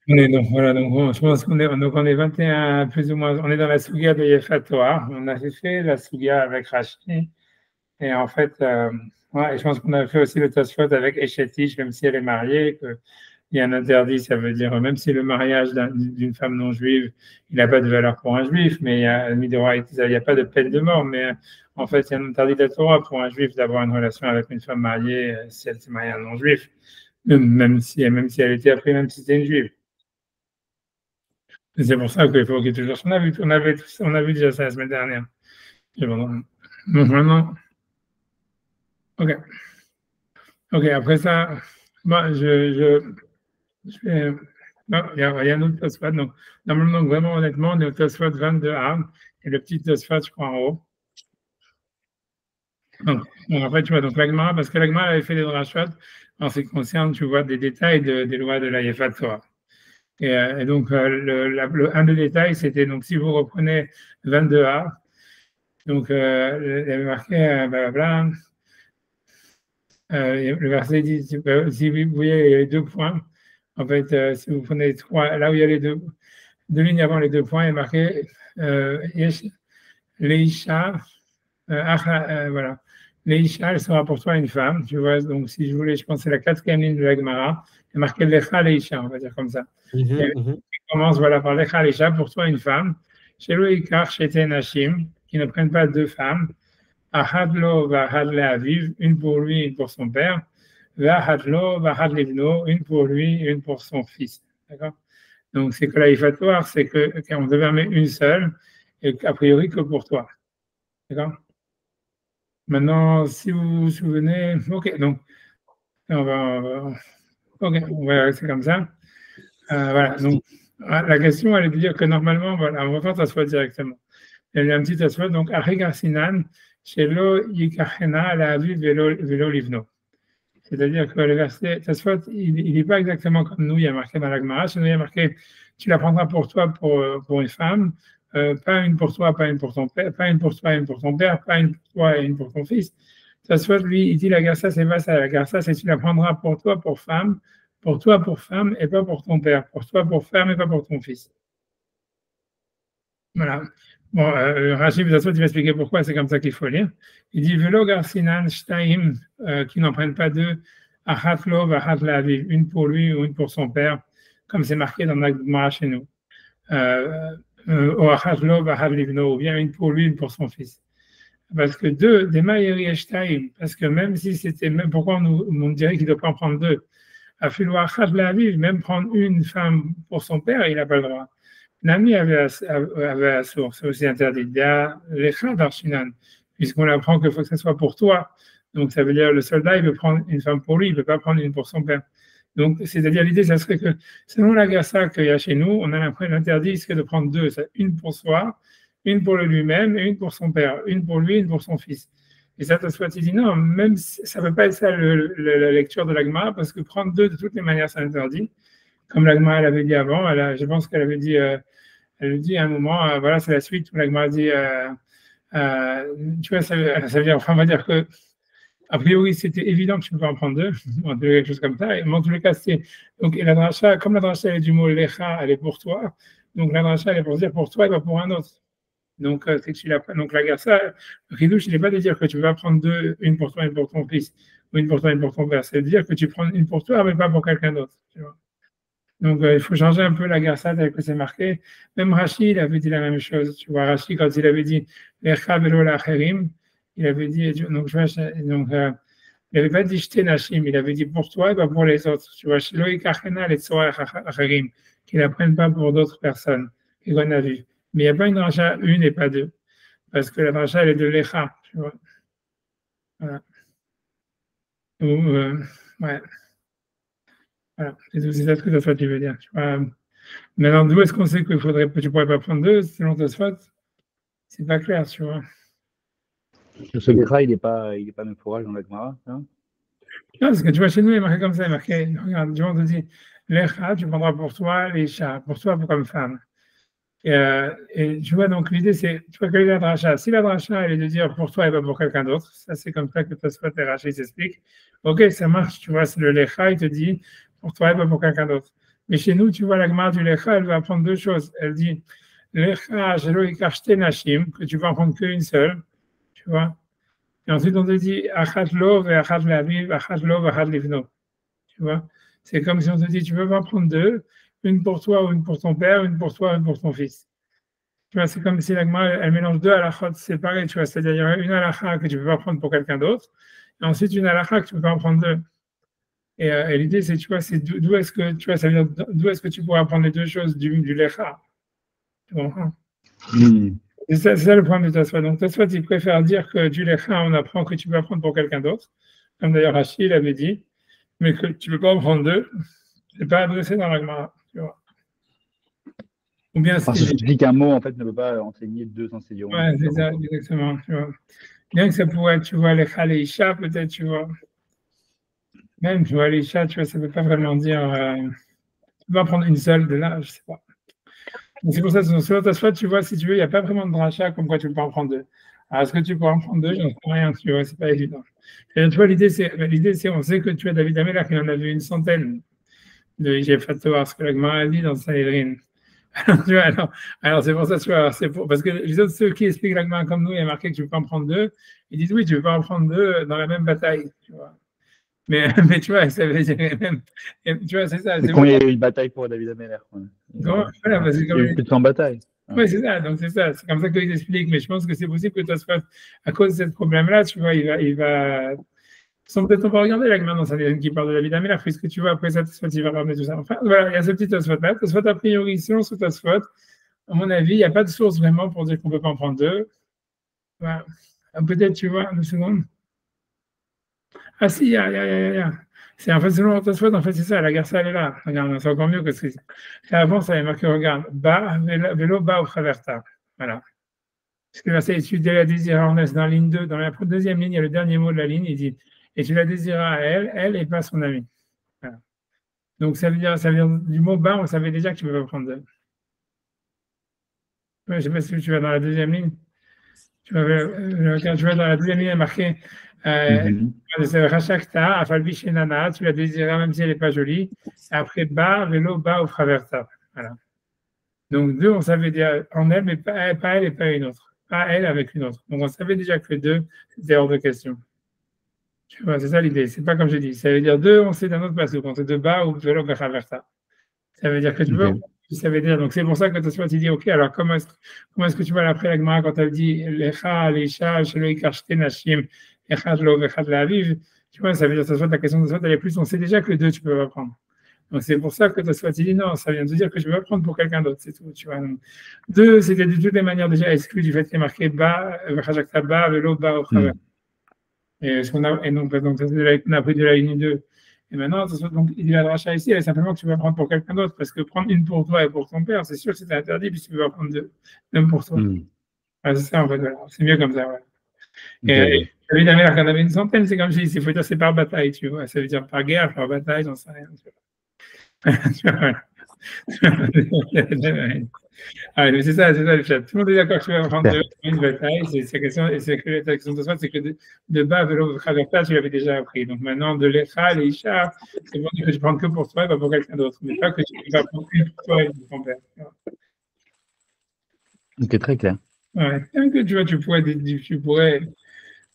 On est donc, voilà, donc je pense donc on est 21, plus ou moins, on est dans la Sougia de Yefat Torah. On a fait la Sougia avec Rashi. Et en fait, ouais, je pense qu'on a fait aussi le Tosfot avec Eshetish, même si elle est mariée, qu'il y a un interdit, ça veut dire, même si le mariage d'une femme non juive, il n'a pas de valeur pour un juif, mais il n'y a pas de peine de mort, mais en fait, il y a un interdit de la Torah pour un juif d'avoir une relation avec une femme mariée si elle s'est mariée à un non juif, même si elle était après, même si c'était une juive. C'est pour ça qu'il faut qu'il y ait toujours. On a vu déjà ça la semaine dernière. Donc maintenant, ok. Ok, après ça, moi, je fais. Non, il y a un autre Tosfot. Donc, normalement, donc, vraiment, honnêtement, on est au Tosfot 22a et le petit Tosfot, je crois, en haut. Donc, en fait, tu vois, donc l'Agmara, parce que l'Agmara avait fait des drachot en ce qui concerne, tu vois, des détails des lois de la Yefat Torah. Et donc, un des détails, c'était, donc, si vous reprenez 22a, donc, il y avait marqué, blablabla, le verset dit, si vous voyez, il y a les 2 points. En fait, si vous prenez là où il y a les deux lignes avant les 2 points, il y a marqué Leisha, voilà. Leisha, elle sera pour toi une femme. Tu vois, donc si je voulais, je pense que c'est la 4e ligne de la Gemara. Il y a marqué Lecha Leisha, on va dire comme ça. Et il commence voilà, par Lecha Leisha, pour toi une femme. Chez Loïkar, chez Tenachim, qui ne prennent pas 2 femmes. Ahadlo va Hadle Aviv, une pour lui, une pour son père. Hadlo va Hadlivno, une pour lui, une pour son fils. D'accord? Donc, c'est que la Ifatoire, c'est qu'on devait en mettre une seule, et a priori que pour toi. D'accord? Maintenant, si vous vous souvenez, ok, donc, on va rester comme ça. Voilà, donc, la question, elle est de dire que normalement, voilà, on va faire Tasfot directement. Il y a un petit Tasfot, donc, Arigarsinan, Shelo Yikachena, la Aviv Velo Livno. C'est-à-dire que le verset Tasfot, il n'est pas exactement comme nous, il y a marqué dans la Gemara. Chez nous, il y a marqué tu la prendras pour toi, pour une femme, pas une pour toi, pas une pour ton père, pas une pour toi, une pour ton père, pas une pour toi et une pour ton fils. Tasfot, lui, il dit la garça, c'est pas ça. La garça, c'est tu la prendras pour toi, pour femme, pour toi, pour femme, et pas pour ton père. Pour toi, pour femme, et pas pour ton fils. Voilà. Bon, Rachid Tasfot, il va expliquer pourquoi c'est comme ça qu'il faut lire. Il dit Velo Garsinan Shtaim, qui n'en prennent pas 2. Achatlo vachat l'aviv, une pour lui ou une pour son père, comme c'est marqué dans la Gemara chez nous. Ou achatlo vachat livno, ou bien une pour lui, une pour son fils. Parce que des maïri eshtaim, parce que même si c'était, même pourquoi on dirait qu'il ne doit pas en prendre 2. Afilu achat l'aviv, même prendre une femme pour son père, il n'a pas le droit. L'ami avait la source, c'est aussi interdit. Il y a l'échat d'Arshinan, puisqu'on apprend qu'il faut que ce soit pour toi. Donc, ça veut dire le soldat, il veut prendre une femme pour lui, il ne veut pas prendre une pour son père. Donc, c'est-à-dire, l'idée, ça serait que, selon la Gassa qu'il y a chez nous, on a l'impression l'interdit serait de prendre 2, une pour soi, une pour lui-même et une pour son père, une pour lui, une pour son fils. Et ça, soit il dit non, même ça ne peut pas être ça la lecture de l'Agma, parce que prendre 2, de toutes les manières, c'est interdit. Comme l'Agma, elle avait dit avant, je pense qu'elle avait dit, elle dit à un moment, voilà, c'est la suite où l'Agma dit, tu vois, ça veut dire, enfin, on va dire que, a priori, c'était évident que tu ne peux pas en prendre 2, quelque chose comme ça. Mais en tous les cas, c'est. Donc, et la dracha, comme la dracha est du mot lecha, elle est pour toi. Donc, la dracha, elle est pour dire pour toi et pas pour un autre. Donc, c'est que tu donc la garça, le chidouche, il n'est pas de dire que tu vas prendre 2, une pour toi, une pour ton fils, ou une pour toi, une pour ton père. C'est de dire que tu prends une pour toi, mais pas pour quelqu'un d'autre. Tu vois. Donc, il faut changer un peu la garça tel que c'est marqué. Même Rashi, il avait dit la même chose. Tu vois, Rashi, quand il avait dit lecha velo lacherim, il avait dit, donc, il n'avait pas dit jeter Nashim, il avait dit pour toi et pas pour les autres. Tu vois, chez Loïc Achena, les Tsoracharim, qu'ils n'apprennent pas pour d'autres personnes, qu'on a vu. Mais il n'y a pas une dracha une et pas 2, parce que la dracha, elle est de l'Echa, tu vois. Voilà. Ouais. Voilà. C'est ça ce que Tosfot tu veux dire. Tu vois. Maintenant, d'où est-ce qu'on sait que tu ne pourrais pas prendre 2 selon Tosfot? C'est pas clair, tu vois. Ce Lecha, il n'est pas même forage dans la Gemara, hein? Non, parce que tu vois, chez nous, il est marqué comme ça, il est marqué, regarde, Dieu te dit, l'Echa, tu prendras pour toi les chats, pour toi comme femme. Et tu vois, donc l'idée, c'est, tu vois, quelle est la dracha? Si la dracha, elle est de dire pour toi et pas pour quelqu'un d'autre, ça c'est comme ça que Tosfot et Rashi s'expliquent. Ok, ça marche, tu vois, c'est le lecha, il te dit pour toi et pas pour quelqu'un d'autre. Mais chez nous, tu vois, la Gemara du Lecha, elle va apprendre deux choses. Elle dit Lecha, Shelo Ikar Nashim, que tu vas en prendre qu'une seule, tu vois. Et ensuite, on te dit Achat Lo, Achat Le'aviv, Achat Lo, Achat Livno. Tu vois. C'est comme si on te dit tu peux pas prendre deux, une pour toi ou une pour ton père, une pour toi, une pour ton fils. Tu vois, c'est comme si la Gemara, elle mélange deux halakhot séparés, tu vois. C'est-à-dire, il y a une halakha que tu peux pas prendre pour quelqu'un d'autre, et ensuite une halakha que tu peux pas en prendre deux. Et l'idée, c'est, tu vois, c'est d'où est-ce que, tu vois, ça veut dire, d'où est-ce que tu pourras apprendre les deux choses du lecha. Tu comprends? C'est ça le point de Tosfot. Donc, Tosfot, il préfère dire que du lecha, on apprend que tu peux apprendre pour quelqu'un d'autre, comme d'ailleurs Rachid l'avait dit, mais que tu ne peux pas en prendre deux, c'est pas adressé dans la Gemara, tu vois. Ou bien Parce que tu dis qu'un mot, en fait, ne peut pas enseigner deux enseignants. Ouais, c'est ça, exactement, tu vois. Bien que ça pourrait être, tu vois, lecha les isha, peut-être, tu vois. Même, tu vois, les chats, tu vois, ça ne veut pas vraiment dire. Tu peux pas prendre une seule de là, je ne sais pas. Donc, c'est pour ça que sur Tosfot, tu vois, si tu veux, il n'y a pas vraiment de dracha comme quoi tu peux pas en prendre deux. Alors, est-ce que tu peux en prendre deux? J'en sais rien, tu vois, c'est pas évident. Et tu vois, l'idée, c'est, on sait que tu as David Amelach, il en a vu une centaine de Yefat Torah, ce que la Gemara a dit dans Sanhedrin. Tu vois, alors c'est pour ça, tu vois, parce que les autres, ceux qui expliquent la Gemara comme nous, il y a marqué que tu ne peux pas en prendre deux, ils disent oui, tu ne peux pas en prendre deux dans la même bataille, tu vois. Mais tu vois, ça veut dire même. Tu vois, c'est ça. C'est quand il y a eu une bataille pour David Ameller. Voilà, parce que il y a eu plus de 100 batailles. Oui, c'est ça. Donc, c'est ça. C'est comme ça qu'ils expliquent. Mais je pense que c'est possible que Tosfot, à cause de ce problème-là, tu vois, il va. Sans peut-être on va regarder là maintenant, ça qui parle de David Ameller, puisque tu vois, après ça, Tosfot, il va ramener tout ça. Enfin, voilà, il y a ce petit Tosfot-là. Tosfot, a priori, selon ce Tosfot, à mon avis, il n'y a pas de source vraiment pour dire qu'on ne peut pas en prendre deux. Voilà. Peut-être, tu vois, une seconde. Ah si, il y a. C'est en fait, selon Tosfot, en fait, c'est ça, la garça, elle est là. Regarde, c'est encore mieux que ce que avant, ça avait marqué, regarde, bas, vélo, bas ou traverta. Voilà. Parce que là, c'est tu la désiras en dans la ligne 2, dans la deuxième ligne, il y a le dernier mot de la ligne, il dit, et tu la désiras à elle et pas son ami. Voilà. Donc, ça veut dire du mot bas, on savait déjà que tu ne peux pas prendre deux. Je ne sais pas si tu vas dans la deuxième ligne. Quand tu vas dans la deuxième ligne, il y a marqué Rachakta, Afalbi Shenana, tu la désiras même si elle n'est pas jolie. Et après, bas, vélo, bas ou traversa. Voilà. Donc, deux, on savait dire en elle, mais pas elle et pas une autre. Pas elle avec une autre. Donc, on savait déjà que deux, c'était hors de question. Tu vois, c'est ça l'idée. C'est pas comme je dis. Ça veut dire deux, on sait d'un autre passage. On sait de bas ou vélo, bas, traversa. Ça veut dire que tu veux. Ça veut dire, donc c'est pour ça que Tosfot il dit, ok, alors comment est-ce que tu vois après la Gemara quand elle dit Lecha, Leisha, Shelo Ikar Nashim, Echad Lo, Echad Le'aviv, tu vois, ça veut dire Tosfot, la question de Tosfot, elle est plus, on sait déjà que deux, tu peux pas prendre. Donc c'est pour ça que Tosfot il dit non, ça vient de dire que je ne peux pas prendre pour quelqu'un d'autre, c'est tout, tu vois. Donc, deux, c'était de toutes les manières déjà exclu du fait qu'il est marqué bas, Chajakta bas, vélo bas au travers. Et donc, ça, on a pris de la ligne 2. Et maintenant, donc, il dit la dracha ici, elle est simplement que tu vas prendre pour quelqu'un d'autre, parce que prendre une pour toi et pour ton père, c'est sûr que c'est interdit, puisque tu vas prendre deux, même pour toi. C'est ça, en fait, voilà. C'est mieux comme ça, ouais. Et évidemment, quand on avait une centaine, c'est comme je dis, il faut dire c'est par bataille, tu vois. Ça veut dire par guerre, par bataille, j'en sais rien. Tu vois. Ah, mais c'est ça le chat. Tout le monde est d'accord que tu vas prendre une bataille. C'est la question, et c'est que la question de soi, c'est que de bas, vélo, traversa, tu l'avais déjà appris. Donc maintenant, de l'Echa, les Isha, c'est bon que tu prends que pour toi et pas pour quelqu'un d'autre. Mais pas que tu vas prendre que pour toi et pour ton père. Ok, très clair. Ouais. Même que tu vois, tu pourrais.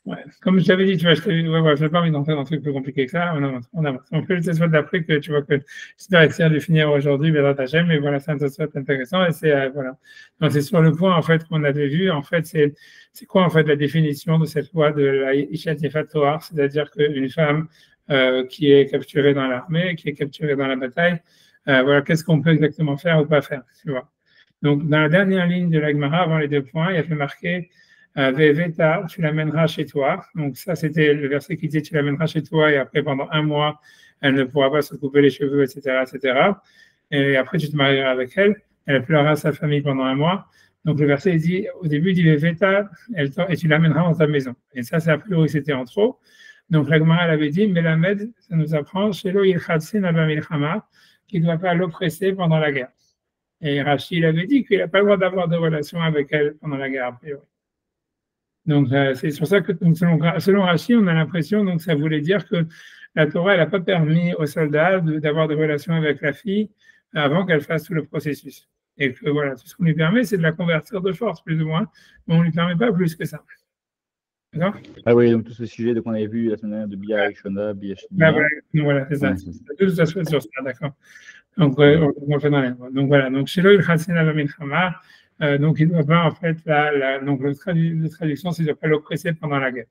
Ouais. Comme je t'avais dit, tu vois, je n'ai pas envie d'entrer dans un truc plus compliqué que ça. On avance. On fait le test d'après que tu vois que j'espère essayer de finir aujourd'hui, mais mais voilà, c'est un test intéressant et c'est voilà. Donc c'est sur le point en fait qu'on avait vu. En fait, c'est quoi en fait la définition de cette loi de la Ishat Yefat Torah, c'est-à-dire qu'une femme qui est capturée dans l'armée, qui est capturée dans la bataille, voilà, qu'est-ce qu'on peut exactement faire ou pas faire, tu vois. Donc dans la dernière ligne de la Gemara, avant les deux points, il y a fait marquer Veveta, tu l'amèneras chez toi. Donc ça, c'était le verset qui disait tu l'amèneras chez toi et après pendant un mois, elle ne pourra pas se couper les cheveux, etc., etc. Et après, tu te marieras avec elle. Elle pleurera sa famille pendant un mois. Donc le verset dit, au début, il dit Veveta, et tu l'amèneras dans ta maison. Et ça, c'est a priori, c'était en trop. Donc la Gemara, elle avait dit, Melamed, ça nous apprend, Shelo Yilchatsin Abba Milchama, qui ne doit pas l'oppresser pendant la guerre. Et Rachid avait dit qu'il n'a pas le droit d'avoir de relation avec elle pendant la guerre, a priori. Donc, c'est sur ça que, donc, selon Rashi, on a l'impression, donc ça voulait dire que la Torah, elle n'a pas permis aux soldats d'avoir des relations avec la fille avant qu'elle fasse tout le processus. Et que voilà, tout ce qu'on lui permet, c'est de la convertir de force, plus ou moins, mais on ne lui permet pas plus que ça. D'accord? Ah oui, donc tout ce sujet qu'on avait vu la semaine dernière de Bia Rishona, Bia Shnia. Voilà, c'est ça. Ouais, Tout ça se fait sur ça, d'accord. Donc, on le fait dans les mots. Donc voilà, donc chez il Khatsena Bamilchama, donc il ne doit pas, en fait, donc la traduction, c'est qu'il ne doit pas l'oppresser pendant la guerre.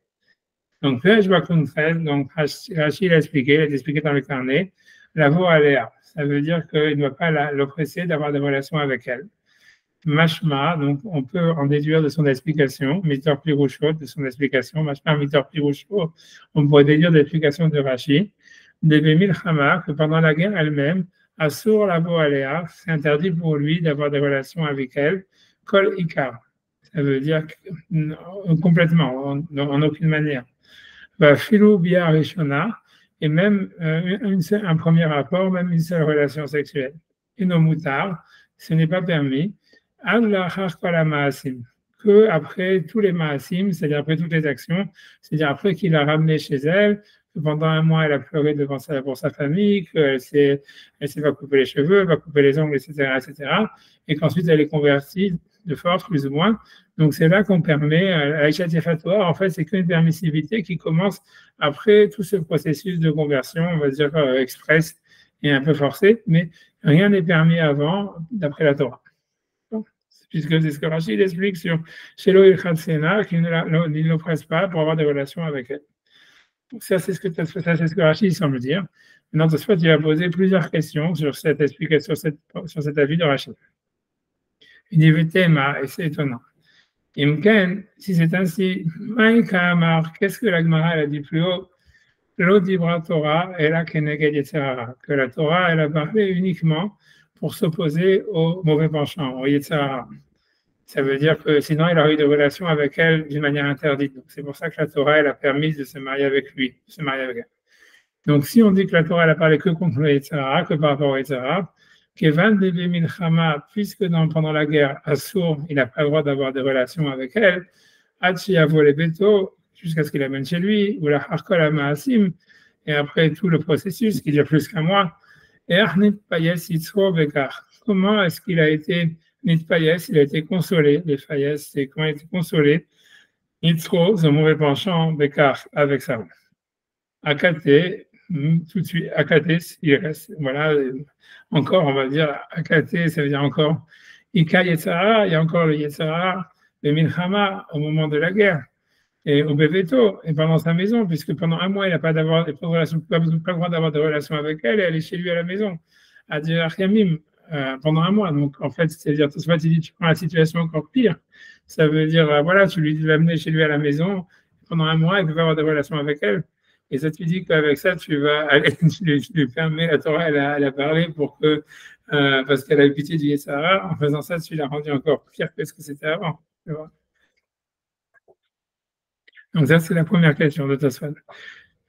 Donc, là, je vois qu'on traite, donc Rachid a expliqué, il a expliqué dans le carnet, la voix aléa. Ça veut dire qu'il ne doit pas l'oppresser d'avoir des relations avec elle. Mashma, donc on peut en déduire de son explication, Mitter Pirouchot, de son explication, Mashma, Mitter Pirouchot, on pourrait déduire de l'explication de Rachid, Debemil Hama, que pendant la guerre elle-même, Assur la Aléa, c'est interdit pour lui d'avoir des relations avec elle, Kol Ikar. Ça veut dire complètement, en aucune manière. Filou Bia Rishona, et même un premier rapport, même une seule relation sexuelle. Et nos moutards, ce n'est pas permis. Que après tous les maasim, c'est-à-dire après toutes les actions, c'est-à-dire après qu'il a ramené chez elle, que pendant un mois elle a pleuré pour sa famille, qu'elle s'est pas coupé les cheveux, pas coupé les ongles, etc., et qu'ensuite elle est convertie de force, plus ou moins. Donc c'est là qu'on permet, à l'Aïcha Fatoire, en fait, c'est qu'une permissivité qui commence après tout ce processus de conversion, on va dire express et un peu forcé, mais rien n'est permis avant, d'après la Torah. Puisque c'est ce que Rachid explique sur Shelo Ilchat Sena, qu'il ne l'oppresse pas pour avoir des relations avec elle. Donc ça, c'est ce que Rachid semble dire. Maintenant, Tosfot, il va poser plusieurs questions sur cette explication, sur cet avis de Rachid. Il dit Théma, et c'est étonnant. Imken, si c'est ainsi, Maïka Amar, qu'est-ce que la Gemara a dit plus haut? L'Odibra Torah est la Keneged Yetzirara, que la Torah, elle a parlé uniquement pour s'opposer au mauvais penchant, au Yetzirara. Ça veut dire que sinon, il aurait eu des relations avec elle d'une manière interdite. Donc, c'est pour ça que la Torah, elle a permis de se marier avec lui, de se marier avec elle. Donc, si on dit que la Torah, elle a parlé que contre le Yetzirara, que par rapport au Yetzirara, Kevan de Milchama, puisque pendant la guerre, Assour, il n'a pas le droit d'avoir des relations avec elle, Hachi Avole Beto, jusqu'à ce qu'il amène chez lui, ou la Harkol Maasim, et après tout le processus, qui dure plus qu'un mois, et Arnit Payes Yitzro Bekar. Comment est-ce qu'il a été Nitpayes, il a été consolé, les Fayes, c'est comment il a été consolé, Yitzro, son mauvais penchant, Bekar, avec ça. Akaté, tout de suite, Akaté, il reste, voilà, encore, on va dire, Akaté, ça veut dire encore, Ika Yetzara, il y a encore le Yetzara, le Milchama, au moment de la guerre, et au Beveto, et pendant sa maison, puisque pendant un mois, il n'a pas le droit d'avoir de relations avec elle, et elle est chez lui à la maison, à dire Yamim, pendant un mois. Donc, en fait, c'est-à-dire, tout ce il dit, tu prends la situation encore pire. Ça veut dire, voilà, tu lui l'amener chez lui à la maison, pendant un mois, il ne peut pas avoir de relations avec elle. Et ça, tu dis qu'avec ça, tu vas aller, tu lui permets, la Torah, elle a parlé pour que, parce qu'elle a eu pitié du Yetzirah, en faisant ça, tu l'as rendu encore pire que ce que c'était avant. Tu vois. Donc, ça, c'est la première question de Tosfot.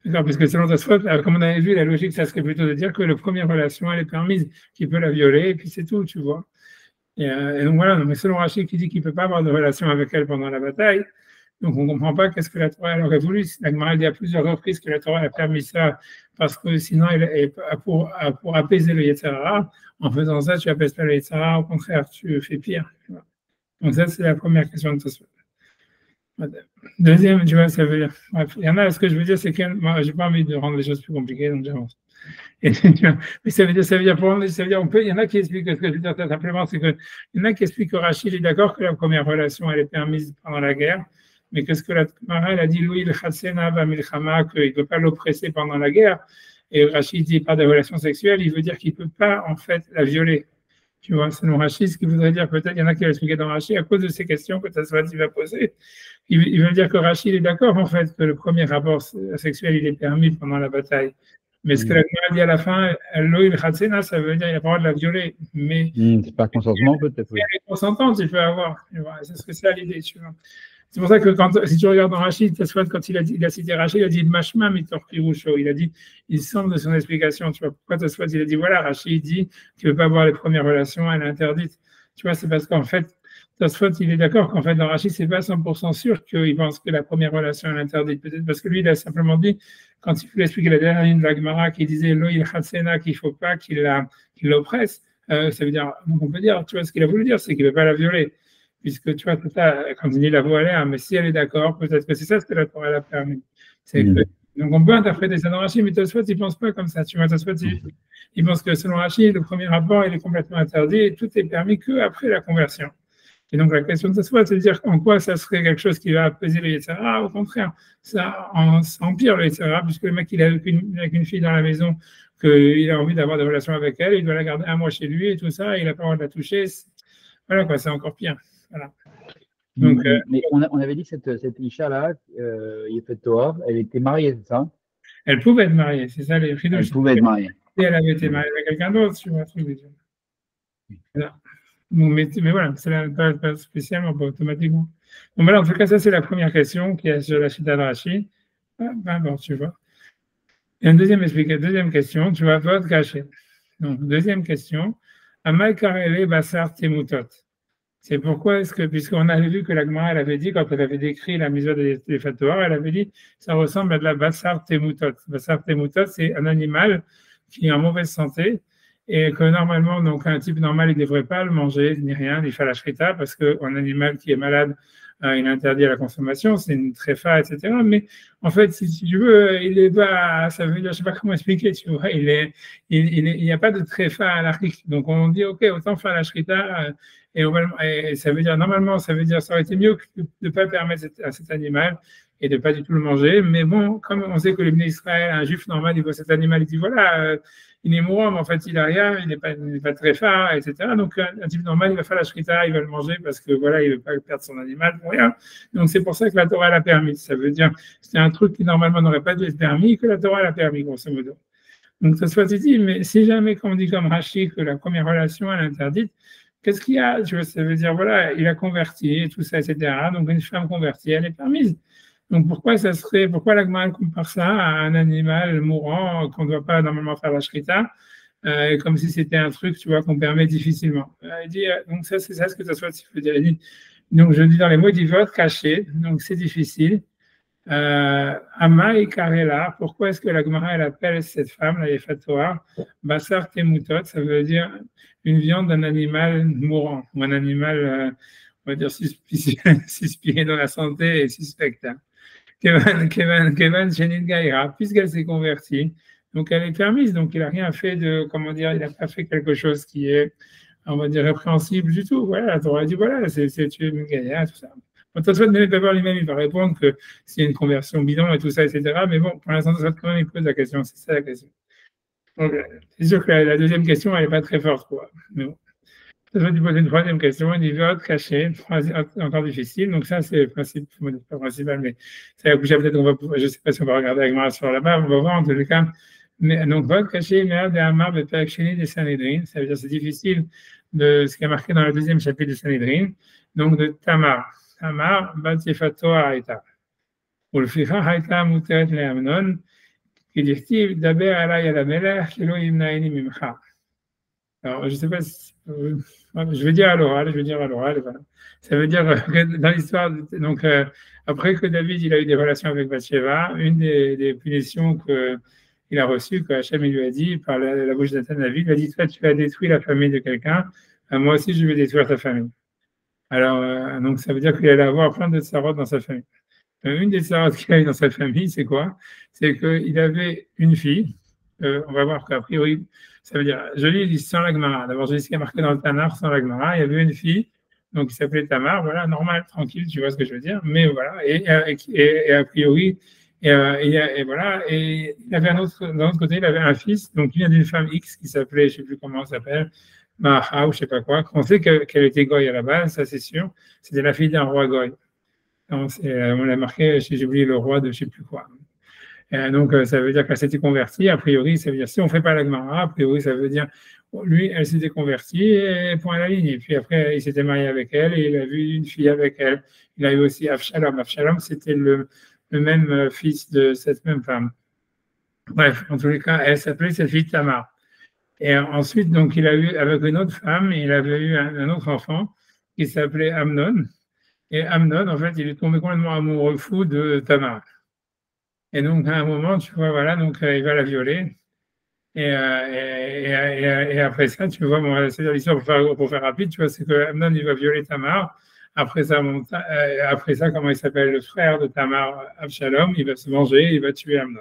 D'accord, parce que selon Tosfot, comme on avait vu, la logique, ça serait plutôt de dire que la première relation, elle est permise, qu'il peut la violer, et puis c'est tout, tu vois. Et donc voilà, mais selon Rachid qui dit qu'il ne peut pas avoir de relation avec elle pendant la bataille, donc on ne comprend pas qu'est-ce que la Torah elle aurait voulu. La Gemara dit à plusieurs reprises que la Torah a permis ça, parce que sinon, pour apaiser le Yetzirah, en faisant ça, tu apaises pas le Yetzirah, au contraire, tu fais pire. Tu vois. Donc ça, c'est la première question de Tosfot. Deuxième, tu vois, ça veut dire, bref, il y en a, ce que je veux dire, c'est que moi, j'ai pas envie de rendre les choses plus compliquées, donc j'avance. Mais ça veut dire, il y en a qui expliquent, ce que je veux dire simplement, c'est que, il y en a qui expliquent que Rachid est d'accord que la première relation, elle est permise pendant la guerre, mais que ce que la Gemara, elle a dit, Louis, le Chatsena, Milchama, qu'il ne peut pas l'oppresser pendant la guerre, et Rachid dit pas de relation sexuelle, il veut dire qu'il ne peut pas, en fait, la violer. Tu vois, selon Rachid, ce qui voudrait dire, peut-être, il y en a qui vont expliquer dans Rachid, à cause de ces questions que Tasvat va poser, il veut dire que Rachid est d'accord, en fait, que le premier rapport sexuel, il est permis pendant la bataille. Mais ce que la Gemara dit à la fin, Loïl Khatsena, ça veut dire qu'il n'a pas le droit de la violer. Mais c'est pas consentement, peut-être. Si elle est consentante, il peut avoir. C'est ce que c'est l'idée, tu vois. C'est pour ça que si tu regardes dans Rachid, quand il a cité Rachid, il a dit Mashma mitor pirusho. Il a dit, il semble de son explication. Tu vois pourquoi Tosfot, il a dit voilà, Rachid dit qu'il ne veut pas avoir les premières relations, elle est interdite. Tu vois, c'est parce qu'en fait, Tosfot, il est d'accord qu'en fait, dans Rachid, c'est pas 100% sûr qu'il pense que la première relation est interdite. Peut-être parce que lui, il a simplement dit, quand il voulait expliquer la dernière ligne de la Gemara qui disait Lo il Hatsena, qu'il ne faut pas qu'il l'oppresse, Ça veut dire, donc on peut dire, tu vois, ce qu'il a voulu dire, c'est qu'il ne veut pas la violer. Puisque, tu vois, tout ça, quand il dit la voilée, hein, mais si elle est d'accord, peut-être que c'est ça ce que la Torah a permis. Donc on peut interpréter ça dans Rachid, mais Tosfot, il ne pense pas comme ça. Tu vois, Tosfot, il pense que selon Rachid, le premier rapport, il est complètement interdit et tout est permis qu'après la conversion. Et donc la question de Tosfot, c'est de dire en quoi ça serait quelque chose qui va apaiser le Yetzirah. Au contraire, ça empire le Yetzirah, puisque le mec, il a avec une fille dans la maison, qu'il a envie d'avoir des relations avec elle, il doit la garder un mois chez lui et tout ça, il n'a pas le droit de la toucher. Voilà, quoi, c'est encore pire. Voilà. Donc, mais on avait dit que cette Isha-là, Yefet Toar, elle était mariée, c'est ça? Elle pouvait être mariée, c'est ça les Chidush. Elle pouvait être mariée. Et elle avait été mariée avec quelqu'un d'autre, tu vois, voilà. Mais voilà, c'est pas spécialement, pas automatiquement. Donc voilà, en tout cas, ça, c'est la première question qui est sur la Chita de Rashi. Bon, tu vois. Et une deuxième question, tu vois, vote caché. Donc, deuxième question, Amal Karele Bassar Temutot. C'est pourquoi est-ce que, puisqu'on avait vu que la Gemara, elle avait dit, quand elle avait décrit la misère des Fatouars, elle avait dit, ça ressemble à de la Bassar Temutot. Bassar Temutot, c'est un animal qui est en mauvaise santé et que normalement, donc un type normal, il ne devrait pas le manger ni rien, il fait la shrita parce qu'un animal qui est malade, il est interdit à la consommation, c'est une tréfa, etc. Mais en fait, si tu veux, il est pas, ça veut dire, je sais pas comment expliquer, tu vois, il n'y a pas de tréfa à l'Afrique. Donc on dit, ok, autant faire la shrita, et ça veut dire, normalement, ça veut dire, ça aurait été mieux de ne pas permettre à cet animal et de ne pas du tout le manger. Mais bon, comme on sait que le ministre Israël, un juif normal, il voit cet animal, il dit, voilà, il est mourant, mais en fait, il n'a rien, il n'est pas très fort, etc. Donc, un type normal, il va faire la shrita, il va le manger parce que, voilà, il ne veut pas perdre son animal pour rien. Donc, c'est pour ça que la Torah l'a permis. Ça veut dire, c'est un truc qui, normalement, n'aurait pas dû être permis, que la Torah l'a permis, grosso modo. Donc, ça soit dit, mais si jamais, comme on dit comme Rashi, que la première relation, elle est interdite, qu'est-ce qu'il y a? Tu vois, ça veut dire, voilà, il a converti, tout ça, etc. Donc, une femme convertie, elle est permise. Donc, pourquoi la Gemara compare ça à un animal mourant qu'on ne doit pas normalement faire la shrita, comme si c'était un truc, tu vois, qu'on permet difficilement. Il dit, donc ça, c'est ça ce que ça soit, veut dire. Donc, je dis dans les mots, il dit vote caché, donc c'est difficile. Ama et Karela, pourquoi est-ce que la Gemara, elle appelle cette femme, la Yefatoa, Bassar Temutot, ça veut dire une viande d'un animal mourant, ou un animal, on va dire, suspiré dans la santé et suspect. Kevan Shenit Gaïra, puisqu'elle s'est convertie, donc elle est permise, donc il n'a rien fait de, comment dire, il n'a pas fait quelque chose qui est, on va dire, répréhensible du tout. Voilà, la Torah dit, voilà, c'est une Gaïra, tout ça. Tosfot ne pas voir lui-même, il va répondre que c'est une conversion bidon et tout ça, etc. Mais bon, pour l'instant, Tosfot quand même, il pose la question, c'est ça la question. Donc, c'est sûr que la deuxième question, elle n'est pas très forte, quoi. Mais bon. Tosfot, il pose une troisième question, il dit vote caché, encore difficile. Donc ça, c'est pas principal, mais ça va bouger peut-être, je ne sais pas si on va regarder avec Mara sur là-bas, on va voir en tous les cas. Mais, donc, vote caché, merde, et Amar, de Père des Sanhedrin, ça veut dire c'est difficile de ce qui est marqué dans le deuxième chapitre de Sanhedrin, donc de Tamar. Tamar, בת יפתו הייתה. ולפיכך הייתה מותרת לאמנון, כי דכתיב דבר עליי אל המלך, שלא ימנעני ממך. Alors, je ne sais pas si, je vais dire à l'oral, voilà. Ça veut dire que dans l'histoire, donc après que David il a eu des relations avec Bathsheba, une des punitions qu'il a reçues, que Hachem lui a dit par la bouche d'Nathan David, il a dit, toi tu as détruit la famille de quelqu'un, moi aussi je vais détruire ta famille. Alors, donc ça veut dire qu'il allait avoir plein de tsarotes dans sa famille. Une des tsarotes qu'il a eu dans sa famille, c'est quoi? C'est qu'il avait une fille. On va voir qu'a priori, ça veut dire, je lis sans la Gemara. D'abord, je lis ce qui est marqué dans le Tanakh sans la Gemara. Il y avait une fille, donc qui s'appelait Tamar. Voilà, normal, tranquille, tu vois ce que je veux dire. Mais voilà, et a priori, et voilà, et il avait d'un autre côté, il avait un fils, donc il vient d'une femme X qui s'appelait, je ne sais plus comment elle s'appelle, Maha ou je ne sais pas quoi. On sait qu'elle était goy à la base, ça c'est sûr. C'était la fille d'un roi goy. On l'a marqué, j'ai oublié le roi de je ne sais plus quoi. Donc ça veut dire qu'elle s'était convertie. A priori, ça veut dire si on ne fait pas la Gemara, a priori, ça veut dire lui, elle s'était convertie et point à la ligne. Et puis après, il s'était marié avec elle et il a vu une fille avec elle. Il a eu aussi Avshalom. Avshalom, c'était le même fils de cette même femme. Bref, en tous les cas, elle s'appelait cette fille Tamar. Et ensuite, donc, il a eu, avec une autre femme, il avait eu un autre enfant qui s'appelait Amnon. Et Amnon, en fait, il est tombé complètement amoureux fou de Tamar. Et donc, à un moment, tu vois, voilà, donc il va la violer. Et après ça, tu vois, bon, c'est l'histoire pour faire rapide, tu vois, c'est que Amnon, il va violer Tamar. Après ça, comment il s'appelle, le frère de Tamar, Absalom, il va se venger, il va tuer Amnon.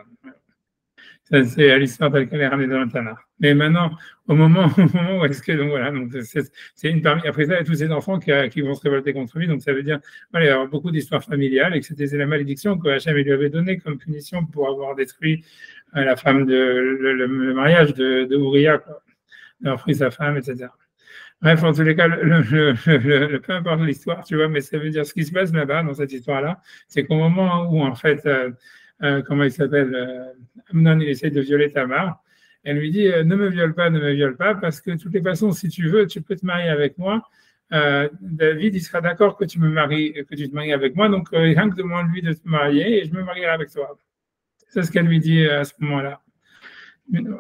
Ça, c'est l'histoire telle qu'elle est ramenée dans le Tanakh. Mais maintenant, au moment où est-ce que, donc voilà, donc c'est une parmi, après ça, il y a tous ces enfants qui vont se révolter contre lui, donc ça veut dire, voilà, il y a beaucoup d'histoires familiales et que c'était la malédiction que Hachem lui avait donnée comme punition pour avoir détruit la femme le mariage de Uriah, quoi, d'avoir pris sa femme, etc. Bref, en tous les cas, peu importe l'histoire, tu vois, mais ça veut dire ce qui se passe là-bas, dans cette histoire-là, c'est qu'au moment où, en fait, comment il s'appelle, Amnon, il essaie de violer Tamar, elle lui dit, ne me viole pas, ne me viole pas, parce que de toutes les façons, si tu veux, tu peux te marier avec moi. David, il sera d'accord que tu te maries avec moi, donc rien que demande-lui de te marier et je me marierai avec toi. C'est ce qu'elle lui dit à ce moment-là.